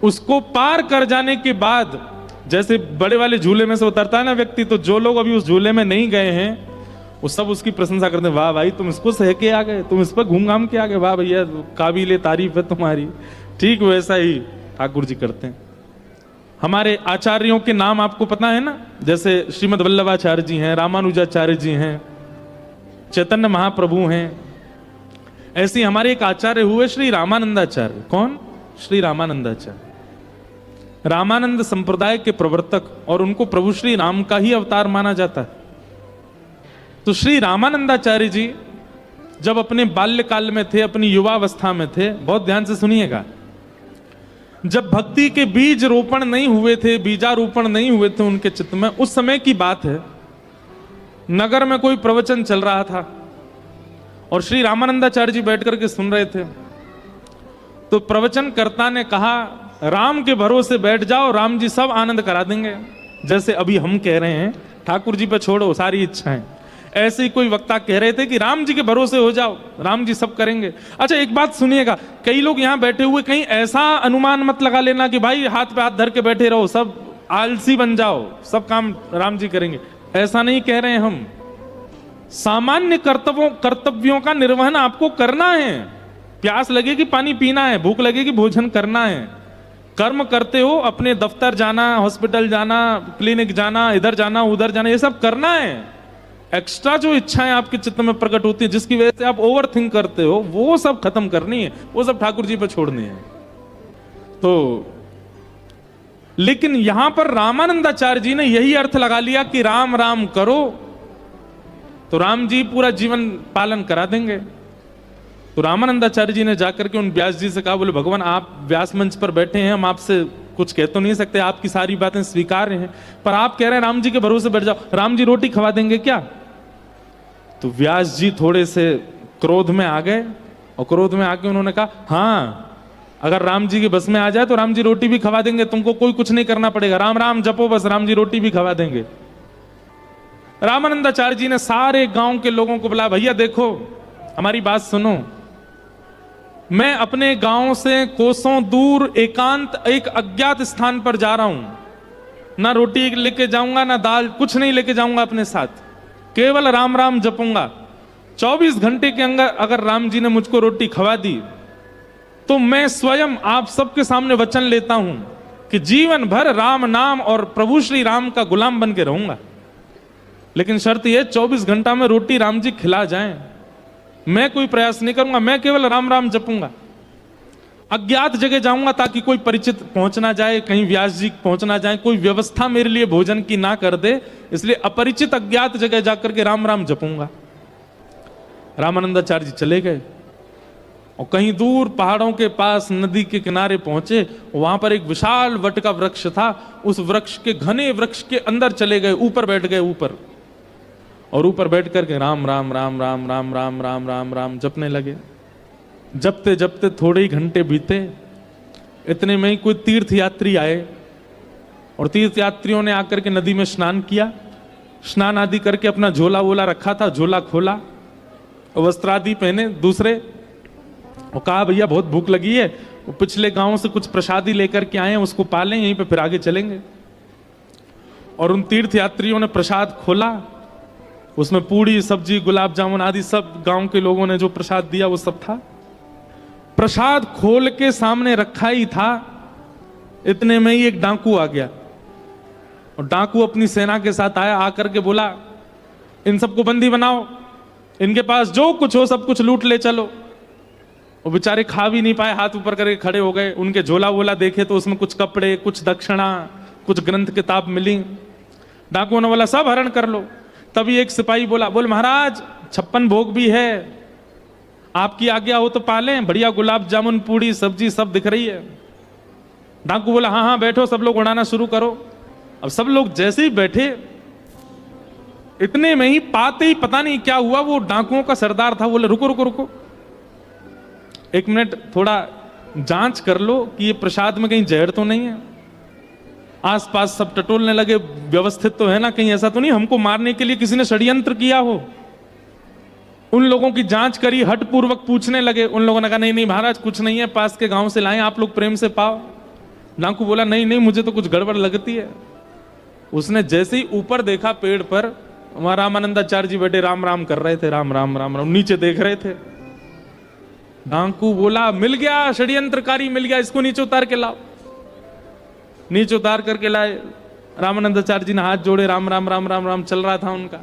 उसको पार कर जाने के बाद, जैसे बड़े वाले झूले में से उतरता है ना व्यक्ति, तो जो लोग अभी उस झूले में नहीं गए हैं, वो सब उसकी प्रशंसा करते हैं, वाह भाई तुम इसको सह के आ गए, तुम इस पर घूम घाम के आ गए, वाह भैया काबिल तारीफ है तुम्हारी। ठीक वैसा ही ठाकुर जी करते हैं। हमारे आचार्यों के नाम आपको पता है ना, जैसे श्रीमद् वल्लभाचार्य जी हैं, रामानुजाचार्य जी हैं, चैतन्य महाप्रभु हैं। ऐसे हमारे एक आचार्य हुए श्री रामानंदाचार्य। कौन? श्री रामानंदाचार्य। रामानंद संप्रदाय के प्रवर्तक, और उनको प्रभु श्री राम का ही अवतार माना जाता है। तो श्री रामानंदाचार्य जी जब अपने बाल्यकाल में थे, अपनी युवावस्था में थे, बहुत ध्यान से सुनिएगा, जब भक्ति के बीज रोपण नहीं हुए थे, बीजारोपण नहीं हुए थे उनके चित्त में, उस समय की बात है, नगर में कोई प्रवचन चल रहा था और श्री रामानंदाचार्य जी बैठ करके सुन रहे थे। तो प्रवचनकर्ता ने कहा, राम के भरोसे बैठ जाओ, राम जी सब आनंद करा देंगे। जैसे अभी हम कह रहे हैं ठाकुर जी पे छोड़ो सारी इच्छाएं, ऐसे ही कोई वक्ता कह रहे थे कि राम जी के भरोसे हो जाओ, राम जी सब करेंगे। अच्छा एक बात सुनिएगा, कई लोग यहां बैठे हुए, कहीं ऐसा अनुमान मत लगा लेना कि भाई हाथ पे हाथ धर के बैठे रहो, सब आलसी बन जाओ, सब काम राम जी करेंगे, ऐसा नहीं कह रहे हैं हम। सामान्य कर्तव्यों का निर्वहन आपको करना है। प्यास लगेगी पानी पीना है, भूख लगेगी भोजन करना है। कर्म करते हो, अपने दफ्तर जाना, हॉस्पिटल जाना, क्लिनिक जाना, इधर जाना उधर जाना, ये सब करना है। एक्स्ट्रा जो इच्छाएं आपके चित्त में प्रकट होती है, जिसकी वजह से आप ओवर थिंक करते हो, वो सब खत्म करनी है, वो सब ठाकुर जी पे छोड़नी है। तो लेकिन यहां पर रामानंदाचार्य जी ने यही अर्थ लगा लिया कि राम राम करो तो राम जी पूरा जीवन पालन करा देंगे। तो रामानंदाचार्य जी ने जाकर के उन व्यास जी से कहा, बोले भगवान आप व्यास मंच पर बैठे हैं, हम आपसे कुछ कह तो नहीं सकते, आपकी सारी बातें स्वीकार्य हैं, पर आप कह रहे हैं राम जी के भरोसे बैठ जाओ, राम जी रोटी खवा देंगे क्या? तो व्यास जी थोड़े से क्रोध में आ गए, और क्रोध में आके उन्होंने कहा, हाँ अगर राम जी के बस में आ जाए तो राम जी रोटी भी खवा देंगे, तुमको कोई कुछ नहीं करना पड़ेगा, राम राम जपो बस, राम जी रोटी भी खवा देंगे। रामानंदाचार्य जी ने सारे गांव के लोगों को बुलाया, भैया देखो हमारी बात सुनो, मैं अपने गांव से कोसों दूर एकांत एक अज्ञात स्थान पर जा रहा हूं, ना रोटी लेके जाऊंगा ना दाल, कुछ नहीं लेके जाऊंगा अपने साथ, केवल राम राम जपूंगा। 24 घंटे के अंदर अगर राम जी ने मुझको रोटी खवा दी तो मैं स्वयं आप सबके सामने वचन लेता हूं कि जीवन भर राम नाम और प्रभु श्री राम का गुलाम बन के रहूंगा। लेकिन शर्त यह 24 घंटा में रोटी राम जी खिला जाएं, मैं कोई प्रयास नहीं करूंगा, मैं केवल राम राम जपूंगा। अज्ञात जगह जाऊंगा ताकि कोई परिचित पहुंच ना जाए, कहीं व्यास जी पहुंच ना जाए, कोई व्यवस्था मेरे लिए भोजन की ना कर दे, इसलिए अपरिचित अज्ञात जगह जाकर के राम राम जपूंगा। रामानंदाचार्य जी चले गए और कहीं दूर पहाड़ों के पास नदी के किनारे पहुंचे, वहां पर एक विशाल वट का वृक्ष था, उस वृक्ष के घने वृक्ष के अंदर चले गए, ऊपर बैठ गए ऊपर, और ऊपर बैठ करके राम राम राम राम राम राम राम राम राम जपने लगे। जपते जपते थोड़े ही घंटे बीते, इतने में ही कोई तीर्थ यात्री आए और तीर्थ यात्रियों ने आकर के नदी में स्नान किया। स्नान आदि करके अपना झोला वोला रखा था, झोला खोला, वस्त्र आदि पहने दूसरे, और कहा भैया बहुत भूख लगी है, वो पिछले गांव से कुछ प्रसादी लेकर के आए हैं, उसको पालें, यहीं पे फिर आगे चलेंगे। और उन तीर्थ यात्रियों ने प्रसाद खोला, उसमें पूड़ी सब्जी गुलाब जामुन आदि सब गांव के लोगों ने जो प्रसाद दिया वो सब था। प्रसाद खोल के सामने रखा ही था, इतने में ही एक डाकू आ गया, और डाकू अपनी सेना के साथ आया, आकर के बोला इन सबको बंदी बनाओ, इनके पास जो कुछ हो सब कुछ लूट ले चलो। वो बेचारे खा भी नहीं पाए, हाथ ऊपर करके खड़े हो गए। उनके झोला वोला देखे तो उसमें कुछ कपड़े, कुछ दक्षिणा, कुछ ग्रंथ किताब मिली। डाकुओं ने बोला सब हरण कर लो। तभी एक सिपाही बोला, बोल महाराज 56 भोग भी है, आपकी आज्ञा हो तो पालें, बढ़िया गुलाब जामुन पूड़ी सब्जी सब दिख रही है। डाकू बोला हाँ हाँ बैठो, सब लोग उड़ाना शुरू करो। अब सब लोग जैसे ही बैठे, इतने में ही पाते ही पता नहीं क्या हुआ, वो डाकुओं का सरदार था, बोले रुको रुको रुको, एक मिनट थोड़ा जांच कर लो कि ये प्रसाद में कहीं जहर तो नहीं है। आसपास सब टटोलने लगे, व्यवस्थित तो है ना, कहीं ऐसा तो नहीं हमको मारने के लिए किसी ने षड्यंत्र किया हो। उन लोगों की जांच करी, हट पूर्वक पूछने लगे। उन लोगों ने कहा नहीं नहीं महाराज कुछ नहीं है, पास के गांव से लाए, आप लोग प्रेम से पाओ। डाकू बोला नहीं नहीं मुझे तो कुछ गड़बड़ लगती है। उसने जैसे ही ऊपर देखा पेड़ पर, वहां रामानंदाचार्य जी बैठे राम राम कर रहे थे, राम राम राम राम, नीचे देख रहे थे। डाकू बोला मिल गया, षड्यंत्रकारी मिल गया, इसको नीचे उतार के लाओ। नीचे उतार करके लाए। रामानंदाचार्य जी ने हाथ जोड़े, राम राम राम राम राम चल रहा था उनका।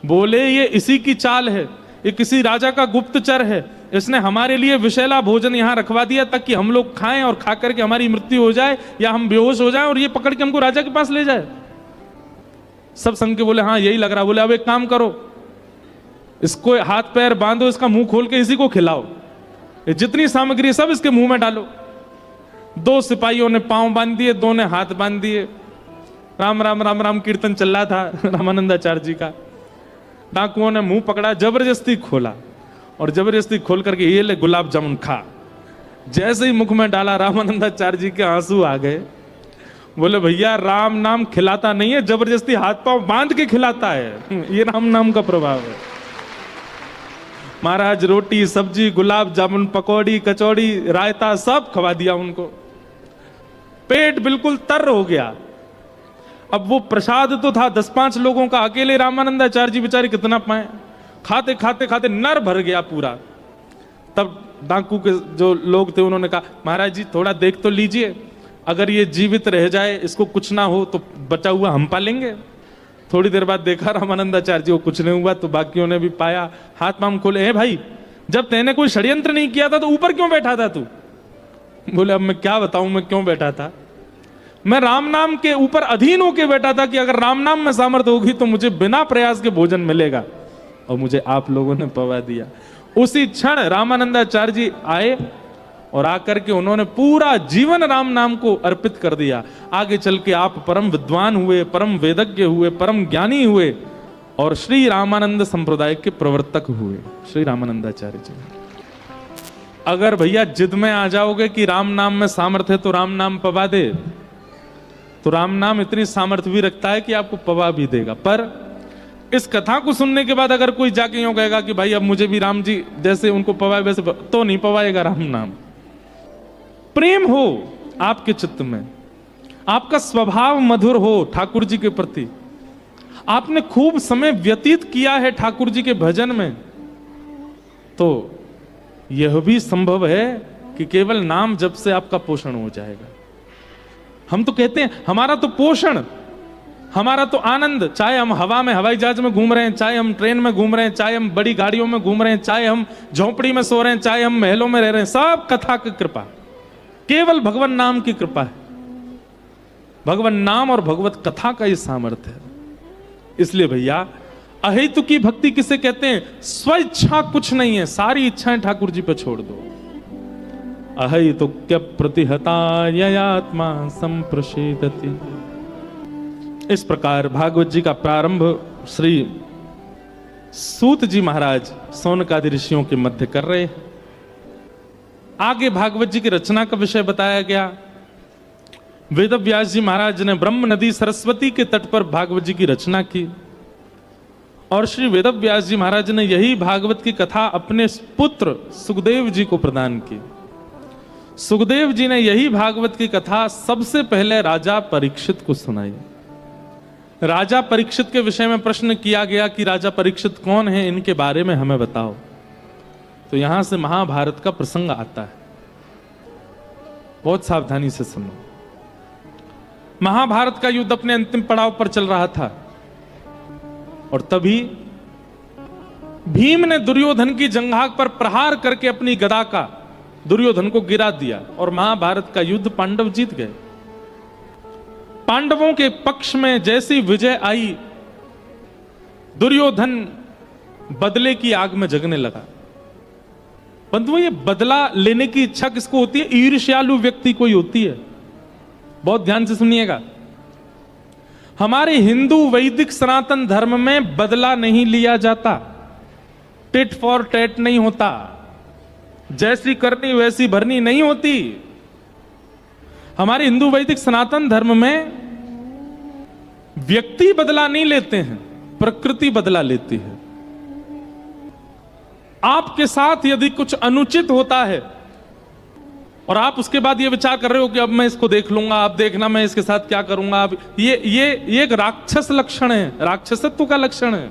बोले ये इसी की चाल है, ये किसी राजा का गुप्तचर है, इसने हमारे लिए विषैला भोजन यहां रखवा दिया ताकि हम लोग खाएं और खा करके हमारी मृत्यु हो जाए या हम बेहोश हो जाएं और ये पकड़ के हमको राजा के पास ले जाए। सब संग के बोले हाँ यही लग रहा। बोले अब एक काम करो, इसको हाथ पैर बांधो, इसका मुंह खोल के इसी को खिलाओ, ये जितनी सामग्री है सब इसके मुंह में डालो। 2 सिपाहियों ने पांव बांध दिए, 2 ने हाथ बांध दिए। राम राम राम राम कीर्तन चल रहा था रामानंदाचार्य जी का। डाकुओं ने मुंह पकड़ा, जबरदस्ती खोला और जबरदस्ती खोल करके ये ले गुलाब जामुन खा। जैसे ही मुख में डाला रामानंदाचार्य जी के आंसू आ गए। बोले भैया राम नाम खिलाता नहीं है, जबरदस्ती हाथ पांव बांध के खिलाता है, ये राम नाम का प्रभाव है। महाराज रोटी सब्जी गुलाब जामुन पकौड़ी कचौड़ी रायता सब खवा दिया उनको। पेट बिल्कुल तर हो गया। अब वो प्रसाद तो था 10-5 लोगों का, अकेले रामानंदाचार्य जी बेचारे कितना पाए। खाते खाते खाते नर भर गया पूरा। तब डाकू के जो लोग थे उन्होंने कहा महाराज जी थोड़ा देख तो लीजिए, अगर ये जीवित रह जाए, इसको कुछ ना हो तो बचा हुआ हम पालेंगे। थोड़ी देर बाद देखा रामानंदाचार्य जी को कुछ नहीं हुआ तो बाकियों ने भी पाया। हाथ पांव खोले, हे भाई जब तेने कोई षड्यंत्र नहीं किया था तो ऊपर क्यों बैठा था तू? बोले अब मैं क्या बताऊं मैं क्यों बैठा था। मैं राम नाम के ऊपर अधीन होके बैठा था कि अगर राम नाम में सामर्थ्य होगी तो मुझे बिना प्रयास के भोजन मिलेगा, और मुझे आप लोगों ने पवा दिया। उसी क्षण रामानंदाचार्य जी आए और आकर के उन्होंने पूरा जीवन राम नाम को अर्पित कर दिया। आगे चल के आप परम विद्वान हुए, परम वेदज्ञ हुए, परम ज्ञानी हुए और श्री रामानंद संप्रदाय के प्रवर्तक हुए श्री रामानंदाचार्य जी। अगर भैया जिद में आ जाओगे कि राम नाम में सामर्थ्य है तो राम नाम पवा दे, तो राम नाम इतनी सामर्थ्य भी रखता है कि आपको पवा भी देगा। पर इस कथा को सुनने के बाद अगर कोई जाके यूं कहेगा कि भाई अब मुझे भी राम जी जैसे उनको पवाए वैसे, तो नहीं पवाएगा राम नाम। प्रेम हो आपके चित्त में, आपका स्वभाव मधुर हो ठाकुर जी के प्रति, आपने खूब समय व्यतीत किया है ठाकुर जी के भजन में, तो यह भी संभव है कि केवल नाम जप से आपका पोषण हो जाएगा। हम तो कहते हैं हमारा तो पोषण, हमारा तो आनंद, चाहे हम हवा में हवाई जहाज में घूम रहे हैं, चाहे हम ट्रेन में घूम रहे हैं, चाहे हम बड़ी गाड़ियों में घूम रहे हैं, चाहे हम झोपड़ी में सो रहे हैं, चाहे हम महलों में रह रहे हैं, सब कथा की कृपा, केवल भगवान नाम की कृपा है। भगवान नाम और भगवत कथा का ये सामर्थ्य है। इसलिए भैया अहेतु की भक्ति किसे कहते हैं? स्वेच्छा कुछ नहीं है, सारी इच्छाएं ठाकुर जी पे छोड़ दो। अहेतु क्या प्रतिहता ययात्मा संप्रषेदति। इस प्रकार भागवत जी का प्रारंभ श्री सूत जी महाराज सौनकादि ऋषियों के मध्य कर रहे हैं। आगे भागवत जी की रचना का विषय बताया गया। वेद व्यास जी महाराज ने ब्रह्म नदी सरस्वती के तट पर भागवत जी की रचना की और श्री वेद व्यास जी महाराज ने यही भागवत की कथा अपने पुत्र सुखदेव जी को प्रदान की। सुखदेव जी ने यही भागवत की कथा सबसे पहले राजा परीक्षित को सुनाई। राजा परीक्षित के विषय में प्रश्न किया गया कि राजा परीक्षित कौन है, इनके बारे में हमें बताओ। तो यहां से महाभारत का प्रसंग आता है, बहुत सावधानी से सुनो। महाभारत का युद्ध अपने अंतिम पड़ाव पर चल रहा था और तभी भीम ने दुर्योधन की जंघा पर प्रहार करके अपनी गदा का दुर्योधन को गिरा दिया और महाभारत का युद्ध पांडव जीत गए। पांडवों के पक्ष में जैसी विजय आई, दुर्योधन बदले की आग में जगने लगा। परंतु ये बदला लेने की इच्छा किसको होती है? ईर्ष्यालु व्यक्ति को ही होती है। बहुत ध्यान से सुनिएगा, हमारे हिंदू वैदिक सनातन धर्म में बदला नहीं लिया जाता, टिट फॉर टैट नहीं होता, जैसी करनी वैसी भरनी नहीं होती। हमारे हिंदू वैदिक सनातन धर्म में व्यक्ति बदला नहीं लेते हैं, प्रकृति बदला लेती है। आपके साथ यदि कुछ अनुचित होता है और आप उसके बाद ये विचार कर रहे हो कि अब मैं इसको देख लूंगा, अब देखना मैं इसके साथ क्या करूंगा। अब ये एक राक्षस लक्षण है, राक्षसत्व का लक्षण है।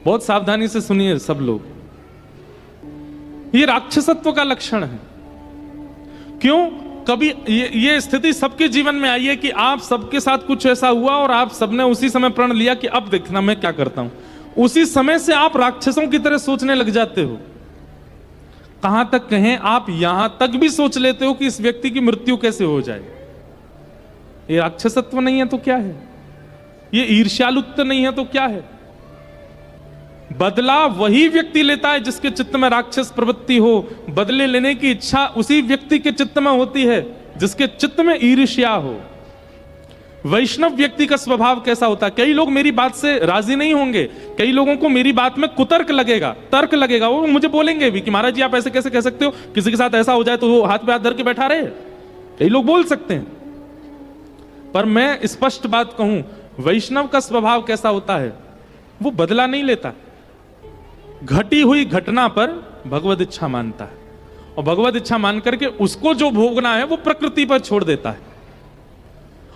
बहुत सावधानी से सुनिए सब लोग, ये राक्षसत्व का लक्षण है। क्यों? कभी ये स्थिति सबके जीवन में आई है कि आप सबके साथ कुछ ऐसा हुआ और आप सबने उसी समय प्रण लिया कि अब देखना मैं क्या करता हूं। उसी समय से आप राक्षसों की तरह सोचने लग जाते हो। कहां तक कहें, आप यहां तक भी सोच लेते हो कि इस व्यक्ति की मृत्यु कैसे हो जाए। ये राक्षसत्व नहीं है तो क्या है? ये ईर्ष्यालुत्व नहीं है तो क्या है? बदला वही व्यक्ति लेता है जिसके चित्त में राक्षस प्रवृत्ति हो। बदले लेने की इच्छा उसी व्यक्ति के चित्त में होती है जिसके चित्त में ईर्ष्या हो। वैष्णव व्यक्ति का स्वभाव कैसा होता है? कई लोग मेरी बात से राजी नहीं होंगे, कई लोगों को मेरी बात में कुतर्क लगेगा, तर्क लगेगा। वो मुझे बोलेंगे भी कि महाराज जी आप ऐसे कैसे कह सकते हो, किसी के साथ ऐसा हो जाए तो वो हाथ पे हाथ धर के बैठा रहे। कई लोग बोल सकते हैं, पर मैं स्पष्ट बात कहूं, वैष्णव का स्वभाव कैसा होता है? वो बदला नहीं लेता, घटी हुई घटना पर भगवत इच्छा मानता है और भगवत इच्छा मान करके उसको जो भोगना है वो प्रकृति पर छोड़ देता है।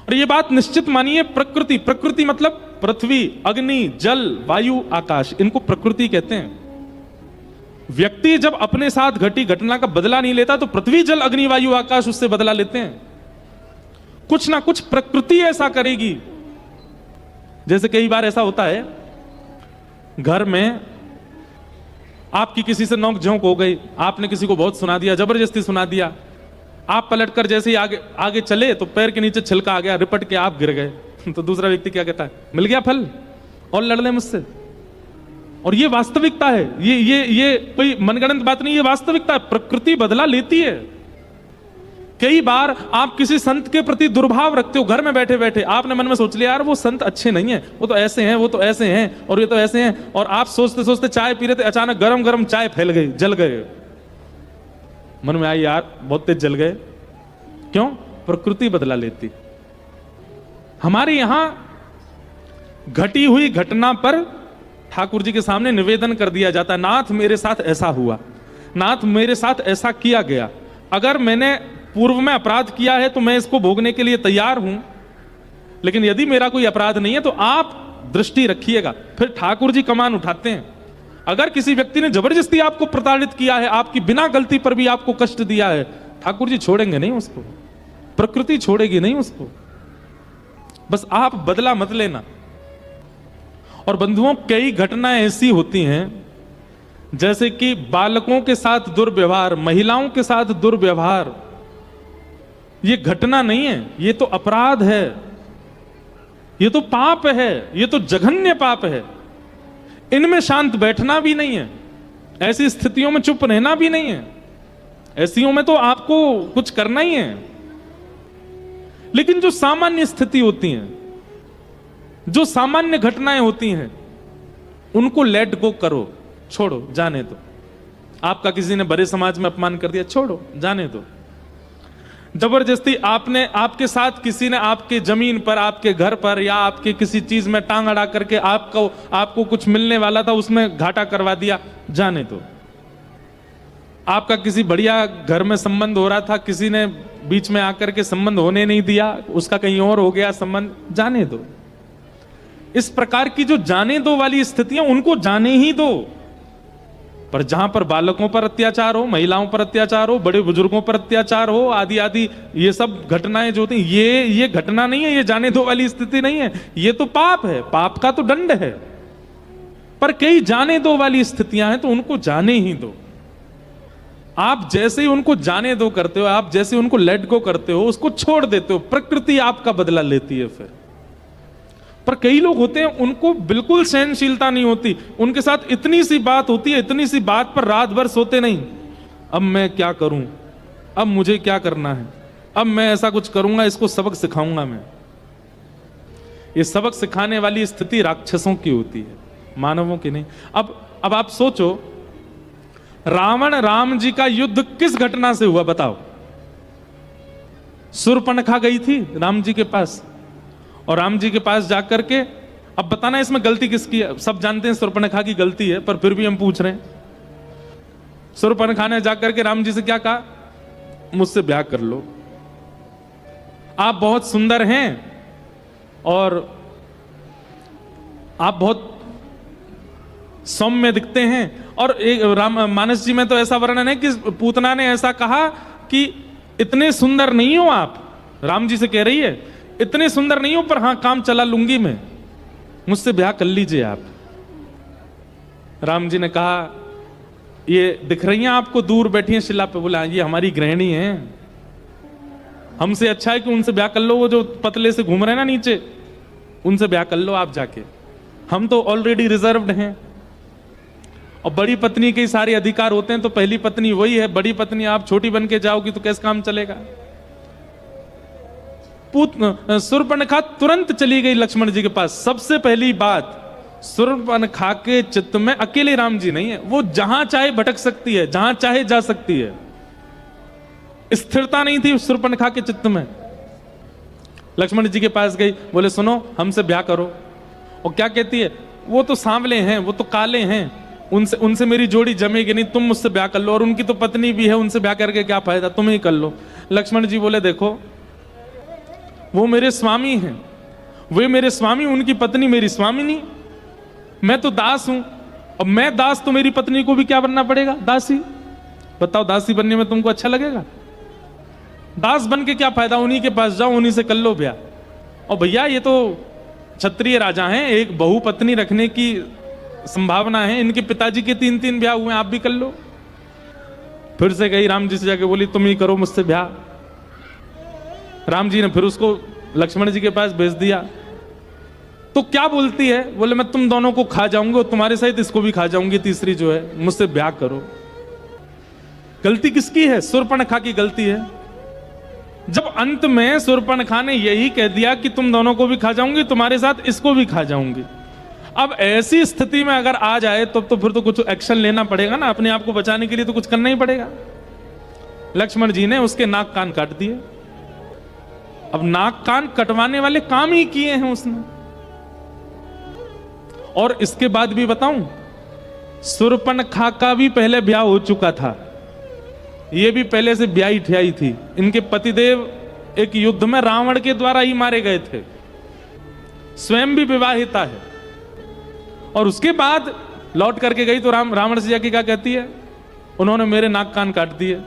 और ये बात निश्चित मानिए, प्रकृति मतलब पृथ्वी, अग्नि, जल, वायु, आकाश, इनको प्रकृति कहते हैं। व्यक्ति जब अपने साथ घटी घटना का बदला नहीं लेता तो पृथ्वी, जल, अग्नि, वायु, आकाश उससे बदला लेते हैं। कुछ ना कुछ प्रकृति ऐसा करेगी। जैसे कई बार ऐसा होता है, घर में आपकी किसी से नोक झोंक हो गई, आपने किसी को बहुत सुना दिया, जबरदस्ती सुना दिया। आप पलटकर जैसे ही आगे चले तो पैर के नीचे छिलका आ गया, रिपट के आप गिर गए। तो दूसरा व्यक्ति क्या कहता है? मिल गया फल, और लड़ ले मुझसे। और ये वास्तविकता है, ये कोई मनगढ़ंत बात नहीं, ये वास्तविकता है। प्रकृति बदला लेती है। कई बार आप किसी संत के प्रति दुर्भाव रखते हो, घर में बैठे बैठे आपने मन में सोच लिया यार वो संत अच्छे नहीं है, वो तो ऐसे हैं, वो तो ऐसे हैं, और ये तो ऐसे हैं। और आप सोचते सोचते चाय पी रहे थे, अचानक गरम गरम चाय फैल गई, जल गए। मन में आई यार बहुत तेज जल गए। क्यों? प्रकृति बदला लेती। हमारे यहां घटी हुई घटना पर ठाकुर जी के सामने निवेदन कर दिया जाता है, नाथ मेरे साथ ऐसा हुआ, नाथ मेरे साथ ऐसा किया गया। अगर मैंने पूर्व में अपराध किया है तो मैं इसको भोगने के लिए तैयार हूं, लेकिन यदि मेरा कोई अपराध नहीं है तो आप दृष्टि रखिएगा। फिर ठाकुर जी कमान उठाते हैं। अगर किसी व्यक्ति ने जबरदस्ती आपको प्रताड़ित किया है, आपकी बिना गलती पर भी आपको कष्ट दिया है, ठाकुर जी छोड़ेंगे नहीं उसको, प्रकृति छोड़ेगी नहीं उसको। बस आप बदला मत लेना। और बंधुओं, कई घटनाएं ऐसी होती हैं जैसे कि बालकों के साथ दुर्व्यवहार, महिलाओं के साथ दुर्व्यवहार। ये घटना नहीं है, ये तो अपराध है, ये तो पाप है, ये तो जघन्य पाप है। इनमें शांत बैठना भी नहीं है, ऐसी स्थितियों में चुप रहना भी नहीं है, ऐसियों में तो आपको कुछ करना ही है। लेकिन जो सामान्य स्थिति होती है, जो सामान्य घटनाएं होती हैं, उनको लेट गो करो, छोड़ो, जाने दो। आपका किसी ने बड़े समाज में अपमान कर दिया, छोड़ो, जाने दो। जबरदस्ती आपके साथ किसी ने आपके जमीन पर, आपके घर पर या आपके किसी चीज में टांग अड़ा करके आपको कुछ मिलने वाला था उसमें घाटा करवा दिया, जाने दो। आपका किसी बढ़िया घर में संबंध हो रहा था, किसी ने बीच में आकर के संबंध होने नहीं दिया, उसका कहीं और हो गया संबंध, जाने दो। इस प्रकार की जो जाने दो वाली स्थितियां, उनको जाने ही दो। पर जहां पर बालकों पर अत्याचार हो, महिलाओं पर अत्याचार हो, बड़े बुजुर्गों पर अत्याचार हो, आदि आदि ये सब घटनाएं जो होती हैं, ये घटना नहीं है, ये जाने दो वाली स्थिति नहीं है, ये तो पाप है, पाप का तो दंड है। पर कई जाने दो वाली स्थितियां हैं तो उनको जाने ही दो। आप जैसे ही उनको जाने दो करते हो, आप जैसे उनको लेट गो करते हो, उसको छोड़ देते हो, प्रकृति आपका बदला लेती है फिर। पर कई लोग होते हैं उनको बिल्कुल सहनशीलता नहीं होती, उनके साथ इतनी सी बात होती है, इतनी सी बात पर रात भर सोते नहीं। अब मैं क्या करूं, अब मुझे क्या करना है, अब मैं ऐसा कुछ करूंगा, इसको सबक सिखाऊंगा मैं। ये सबक सिखाने वाली स्थिति राक्षसों की होती है, मानवों की नहीं। अब आप सोचो, रावण राम जी का युद्ध किस घटना से हुआ बताओ? शूर्पणखा गई थी राम जी के पास, और राम जी के पास जाकर के, अब बताना इसमें गलती किसकी है? सब जानते हैं शूर्पणखा की गलती है, पर फिर भी हम पूछ रहे हैं। शूर्पणखा ने जाकर के राम जी से क्या कहा, मुझसे ब्याह कर लो, आप बहुत सुंदर हैं और आप बहुत सौम्य दिखते हैं। और एक मानस जी में तो ऐसा वर्णन है कि पूतना ने ऐसा कहा कि इतने सुंदर नहीं हो आप, राम जी से कह रही है इतने सुंदर नहीं हो, पर हां काम चला लूंगी मैं, मुझसे ब्याह कर लीजिए आप। राम जी ने कहा ये दिख रही हैं आपको दूर बैठी हैं शिला पे, बोला ये हमारी गृहिणी हैं, हमसे अच्छा है कि उनसे ब्याह कर लो, वो जो पतले से घूम रहे हैं ना नीचे, उनसे ब्याह कर लो आप जाके, हम तो ऑलरेडी रिजर्व्ड हैं। और बड़ी पत्नी के सारे अधिकार होते हैं, तो पहली पत्नी वही है, बड़ी पत्नी आप छोटी बन के जाओगी तो कैसे काम चलेगा। शूर्पणखा तुरंत चली गई लक्ष्मण जी के पास। सबसे पहली बात, शूर्पणखा के चित्त में अकेले राम जी नहीं है, वो जहां चाहे भटक सकती है, जहां चाहे जा सकती है, स्थिरता नहीं थी शूर्पणखा के चित्त में। लक्ष्मण जी के पास गई, बोले सुनो हमसे ब्याह करो। और क्या कहती है, वो तो सांवले हैं, वो तो काले हैं, उनसे मेरी जोड़ी जमेगी नहीं, तुम मुझसे ब्याह कर लो, और उनकी तो पत्नी भी है, उनसे ब्याह करके क्या फायदा, तुम ही कर लो। लक्ष्मण जी बोले देखो वो मेरे स्वामी हैं, वे मेरे स्वामी, उनकी पत्नी मेरी स्वामिनी, मैं तो दास हूं, और मैं दास तो मेरी पत्नी को भी क्या बनना पड़ेगा, दासी। बताओ दासी बनने में तुमको अच्छा लगेगा? दास बन के क्या फायदा, उन्हीं के पास जाओ, उन्हीं से कर लो ब्याह। और भैया ये तो क्षत्रिय राजा हैं, एक बहु पत्नी रखने की संभावना है, इनके पिताजी के 3-3 ब्याह हुए, आप भी कर लो। फिर से गई राम जी से जाके बोली तुम ही करो मुझसे ब्याह। राम जी ने फिर उसको लक्ष्मण जी के पास भेज दिया। तो क्या बोलती है, बोले मैं तुम दोनों को खा जाऊंगी और तुम्हारे सहित इसको भी खा जाऊंगी, तीसरी जो है, मुझसे ब्याह करो। गलती किसकी है? शूर्पणखा की गलती है। जब अंत में शूर्पणखा ने यही कह दिया कि तुम दोनों को भी खा जाऊंगी, तुम्हारे साथ इसको भी खा जाऊंगी, अब ऐसी स्थिति में अगर आ जाए तो फिर तो कुछ एक्शन लेना पड़ेगा ना, अपने आप को बचाने के लिए तो कुछ करना ही पड़ेगा। लक्ष्मण जी ने उसके नाक कान काट दिए। अब नाक कान कटवाने वाले काम ही किए हैं उसने। और इसके बाद भी बताऊं, शूर्पणखा का भी पहले ब्याह हो चुका था, ये भी पहले से ब्याही ठियाई थी। इनके पतिदेव एक युद्ध में रावण के द्वारा ही मारे गए थे, स्वयं भी विवाहिता है। और उसके बाद लौट करके गई तो रावण से जाके क्या कहती है, उन्होंने मेरे नाक कान काट दिए।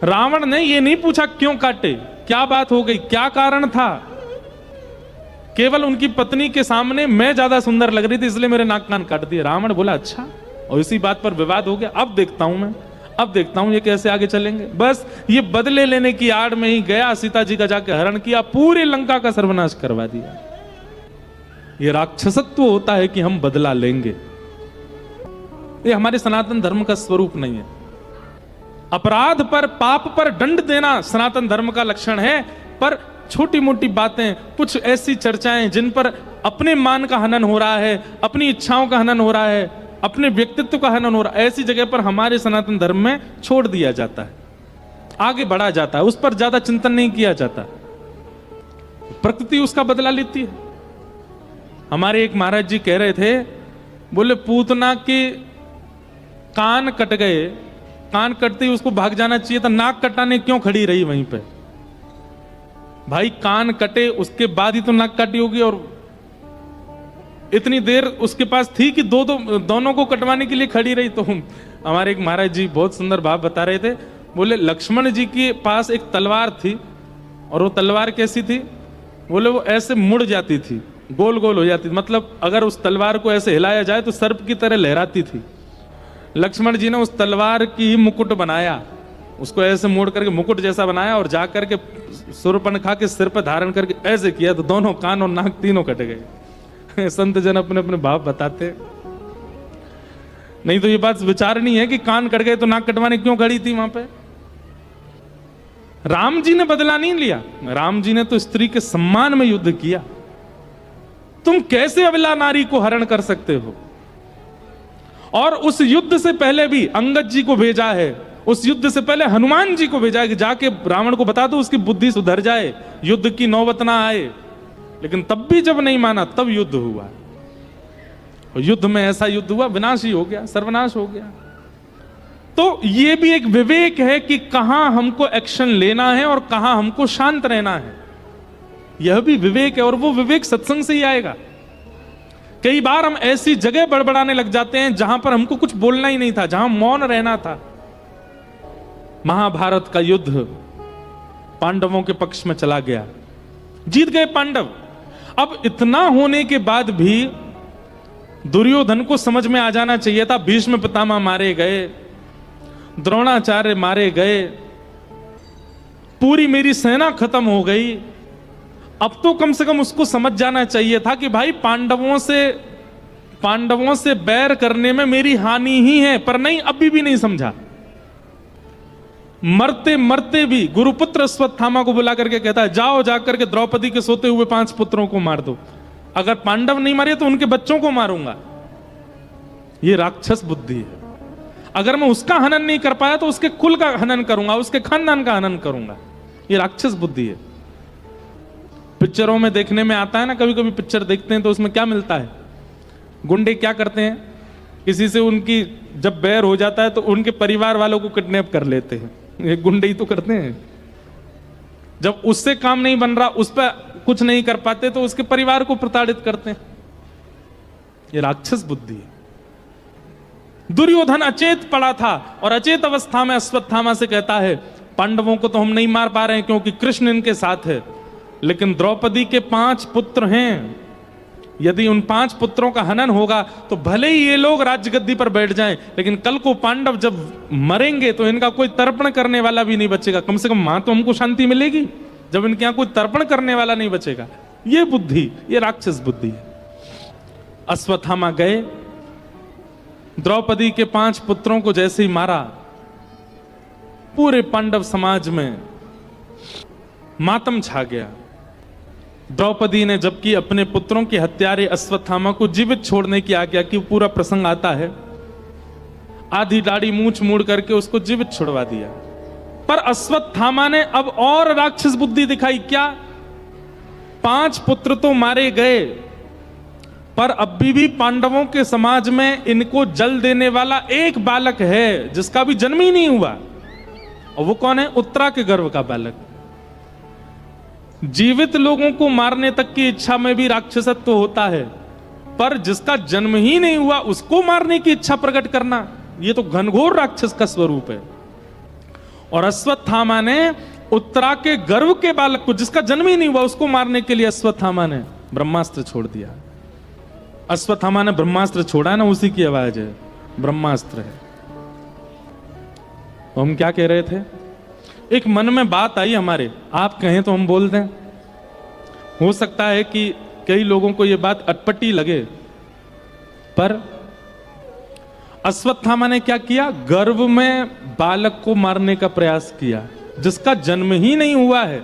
रावण ने ये नहीं पूछा क्यों काटे, क्या बात हो गई, क्या कारण था, केवल उनकी पत्नी के सामने मैं ज्यादा सुंदर लग रही थी इसलिए मेरे नाक कान काट दिए। रावण बोला अच्छा, और इसी बात पर विवाद हो गया। अब देखता हूं मैं, अब देखता हूं ये कैसे आगे चलेंगे। बस ये बदले लेने की आड़ में ही गया, सीता जी का जाके हरण किया, पूरी लंका का सर्वनाश करवा दिया। ये राक्षसत्व होता है कि हम बदला लेंगे, ये हमारे सनातन धर्म का स्वरूप नहीं है। अपराध पर, पाप पर दंड देना सनातन धर्म का लक्षण है, पर छोटी मोटी बातें, कुछ ऐसी चर्चाएं जिन पर अपने मान का हनन हो रहा है, अपनी इच्छाओं का हनन हो रहा है, अपने व्यक्तित्व का हनन हो रहा है, ऐसी जगह पर हमारे सनातन धर्म में छोड़ दिया जाता है, आगे बढ़ा जाता है, उस पर ज्यादा चिंतन नहीं किया जाता। प्रकृति उसका बदला लेती है। हमारे एक महाराज जी कह रहे थे, बोले पूतना के कान कट गए, कान कटते ही उसको भाग जाना चाहिए था, नाक कटाने क्यों खड़ी रही वहीं पे? भाई कान कटे उसके बाद ही तो नाक काटी होगी, और इतनी देर उसके पास थी कि दोनों को कटवाने के लिए खड़ी रही। तो हमारे एक महाराज जी बहुत सुंदर बात बता रहे थे, बोले लक्ष्मण जी के पास एक तलवार थी, और वो तलवार कैसी थी, बोले वो ऐसे मुड़ जाती थी, गोल गोल हो जाती थी, मतलब अगर उस तलवार को ऐसे हिलाया जाए तो सर्प की तरह लहराती थी। लक्ष्मण जी ने उस तलवार की मुकुट बनाया, उसको ऐसे मोड़ करके मुकुट जैसा बनाया, और जाकर के शूर्पणखा के सिर पर धारण करके ऐसे किया तो दोनों कान और नाक तीनों कट गए। संत जन अपने अपने भाव बताते, नहीं तो ये बात विचारनीय है कि कान कट गए तो नाक कटवाने क्यों खड़ी थी वहां पे। राम जी ने बदला नहीं लिया, राम जी ने तो स्त्री के सम्मान में युद्ध किया। तुम कैसे अबला नारी को हरण कर सकते हो? और उस युद्ध से पहले भी अंगद जी को भेजा है, उस युद्ध से पहले हनुमान जी को भेजा है कि जाके रावण को बता दो उसकी बुद्धि सुधर जाए, युद्ध की नौबत ना आए। लेकिन तब भी जब नहीं माना तब युद्ध हुआ, और युद्ध में ऐसा युद्ध हुआ विनाश ही हो गया, सर्वनाश हो गया। तो ये भी एक विवेक है कि कहां हमको एक्शन लेना है और कहां हमको शांत रहना है। यह भी विवेक है, और वो विवेक सत्संग से ही आएगा। कई बार हम ऐसी जगह बड़बड़ाने लग जाते हैं जहां पर हमको कुछ बोलना ही नहीं था, जहां मौन रहना था। महाभारत का युद्ध पांडवों के पक्ष में चला गया, जीत गए पांडव। अब इतना होने के बाद भी दुर्योधन को समझ में आ जाना चाहिए था, भीष्म पितामह मारे गए, द्रोणाचार्य मारे गए, पूरी मेरी सेना खत्म हो गई। अब तो कम से कम उसको समझ जाना चाहिए था कि भाई पांडवों से बैर करने में मेरी हानि ही है। पर नहीं, अभी भी नहीं समझा। मरते मरते भी गुरुपुत्र अश्वत्थामा को बुला करके कहता है, जाओ जाकर के द्रौपदी के सोते हुए 5 पुत्रों को मार दो। अगर पांडव नहीं मारे तो उनके बच्चों को मारूंगा। ये राक्षस बुद्धि है। अगर मैं उसका हनन नहीं कर पाया तो उसके कुल का हनन करूंगा, उसके खानदान का हनन करूंगा। ये राक्षस बुद्धि है। पिक्चरों में देखने में आता है ना, कभी कभी पिक्चर देखते हैं तो उसमें क्या मिलता है, गुंडे क्या करते हैं, किसी से उनकी जब बैर हो जाता है तो उनके परिवार वालों को किडनैप कर लेते हैं। ये गुंडे ही तो करते हैं। जब उससे काम नहीं बन रहा, उस पर कुछ नहीं कर पाते तो उसके परिवार को प्रताड़ित करते हैं। ये राक्षस बुद्धि है। दुर्योधन अचेत पड़ा था और अचेत अवस्था में अश्वत्थामा से कहता है, पांडवों को तो हम नहीं मार पा रहे हैं क्योंकि कृष्ण इनके साथ है, लेकिन द्रौपदी के 5 पुत्र हैं। यदि उन 5 पुत्रों का हनन होगा तो भले ही ये लोग राजगद्दी पर बैठ जाएं, लेकिन कल को पांडव जब मरेंगे तो इनका कोई तर्पण करने वाला भी नहीं बचेगा। कम से कम मां तो हमको शांति मिलेगी जब इनके यहां कोई तर्पण करने वाला नहीं बचेगा। ये बुद्धि, ये राक्षस बुद्धि है। अश्वत्थामा गए, द्रौपदी के 5 पुत्रों को जैसे ही मारा, पूरे पांडव समाज में मातम छा गया। द्रौपदी ने जबकि अपने पुत्रों के हत्यारे अश्वत्थामा को जीवित छोड़ने की आज्ञा की, पूरा प्रसंग आता है, आधी दाढ़ी मूंछ मोड़ करके उसको जीवित छुड़वा दिया। पर अश्वत्थामा ने अब और राक्षस बुद्धि दिखाई। क्या? 5 पुत्र तो मारे गए, पर अभी भी पांडवों के समाज में इनको जल देने वाला एक बालक है जिसका भी जन्म ही नहीं हुआ। और वो कौन है? उत्तरा के गर्भ का बालक। जीवित लोगों को मारने तक की इच्छा में भी राक्षसत्व होता है, पर जिसका जन्म ही नहीं हुआ उसको मारने की इच्छा प्रकट करना, यह तो घनघोर राक्षस का स्वरूप है। और अश्वत्थामा ने उत्तरा के गर्भ के बालक को, जिसका जन्म ही नहीं हुआ, उसको मारने के लिए अश्वत्थामा ने ब्रह्मास्त्र छोड़ दिया। अश्वत्थामा ने ब्रह्मास्त्र छोड़ा ना, उसी की आवाज है, ब्रह्मास्त्र है। तो हम क्या कह रहे थे? एक मन में बात आई हमारे, आप कहें तो हम बोल दें। हो सकता है कि कई लोगों को यह बात अटपटी लगे, पर अश्वत्थामा ने क्या किया? गर्भ में बालक को मारने का प्रयास किया जिसका जन्म ही नहीं हुआ है।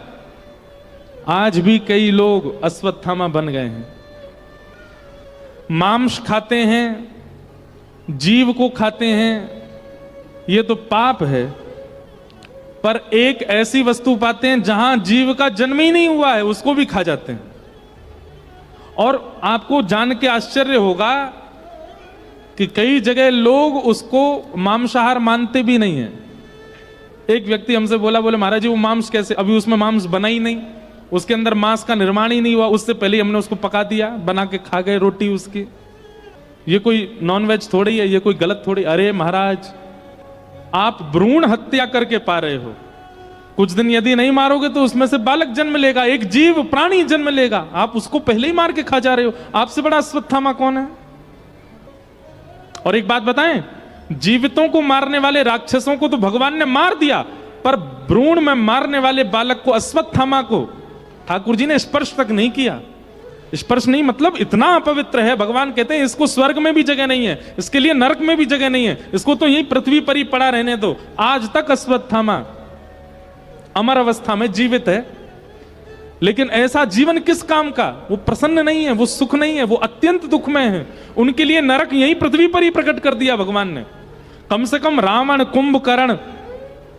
आज भी कई लोग अश्वत्थामा बन गए हैं, मांस खाते हैं, जीव को खाते हैं, ये तो पाप है। पर एक ऐसी वस्तु पाते हैं जहां जीव का जन्म ही नहीं हुआ है, उसको भी खा जाते हैं। और आपको जान के आश्चर्य होगा कि कई जगह लोग उसको मांसाहार मानते भी नहीं है। एक व्यक्ति हमसे बोले महाराज जी वो मांस कैसे? अभी उसमें मांस बना ही नहीं, उसके अंदर मांस का निर्माण ही नहीं हुआ, उससे पहले हमने उसको पका दिया, बना के खा गए रोटी उसकी। ये कोई नॉनवेज थोड़ी है, ये कोई गलत थोड़ी। अरे महाराज, आप भ्रूण हत्या करके पा रहे हो। कुछ दिन यदि नहीं मारोगे तो उसमें से बालक जन्म लेगा, एक जीव प्राणी जन्म लेगा, आप उसको पहले ही मार के खा जा रहे हो। आपसे बड़ा अश्वत्थामा कौन है? और एक बात बताएं, जीवितों को मारने वाले राक्षसों को तो भगवान ने मार दिया, पर भ्रूण में मारने वाले बालक को, अश्वत्थामा को, ठाकुर जी ने स्पर्श तक नहीं किया। स्पर्श नहीं मतलब इतना अपवित्र है, भगवान कहते हैं इसको स्वर्ग में भी जगह नहीं है, इसके लिए नरक में भी जगह नहीं है, इसको तो यही पृथ्वी पर ही पड़ा रहने दो। आज तक अश्वत्थामा अमर अवस्था में जीवित है, लेकिन ऐसा जीवन किस काम का? वो प्रसन्न नहीं है, वो सुख नहीं है, वो अत्यंत दुख में है। उनके लिए नरक यही पृथ्वी पर ही प्रकट कर दिया भगवान ने। कम से कम रावण, कुंभकर्ण,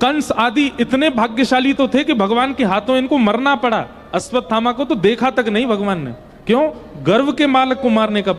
कंस आदि इतने भाग्यशाली तो थे कि भगवान के हाथों इनको मरना पड़ा। अश्वत्थामा को तो देखा तक नहीं भगवान ने। क्यों? गर्व के बालक को मारने का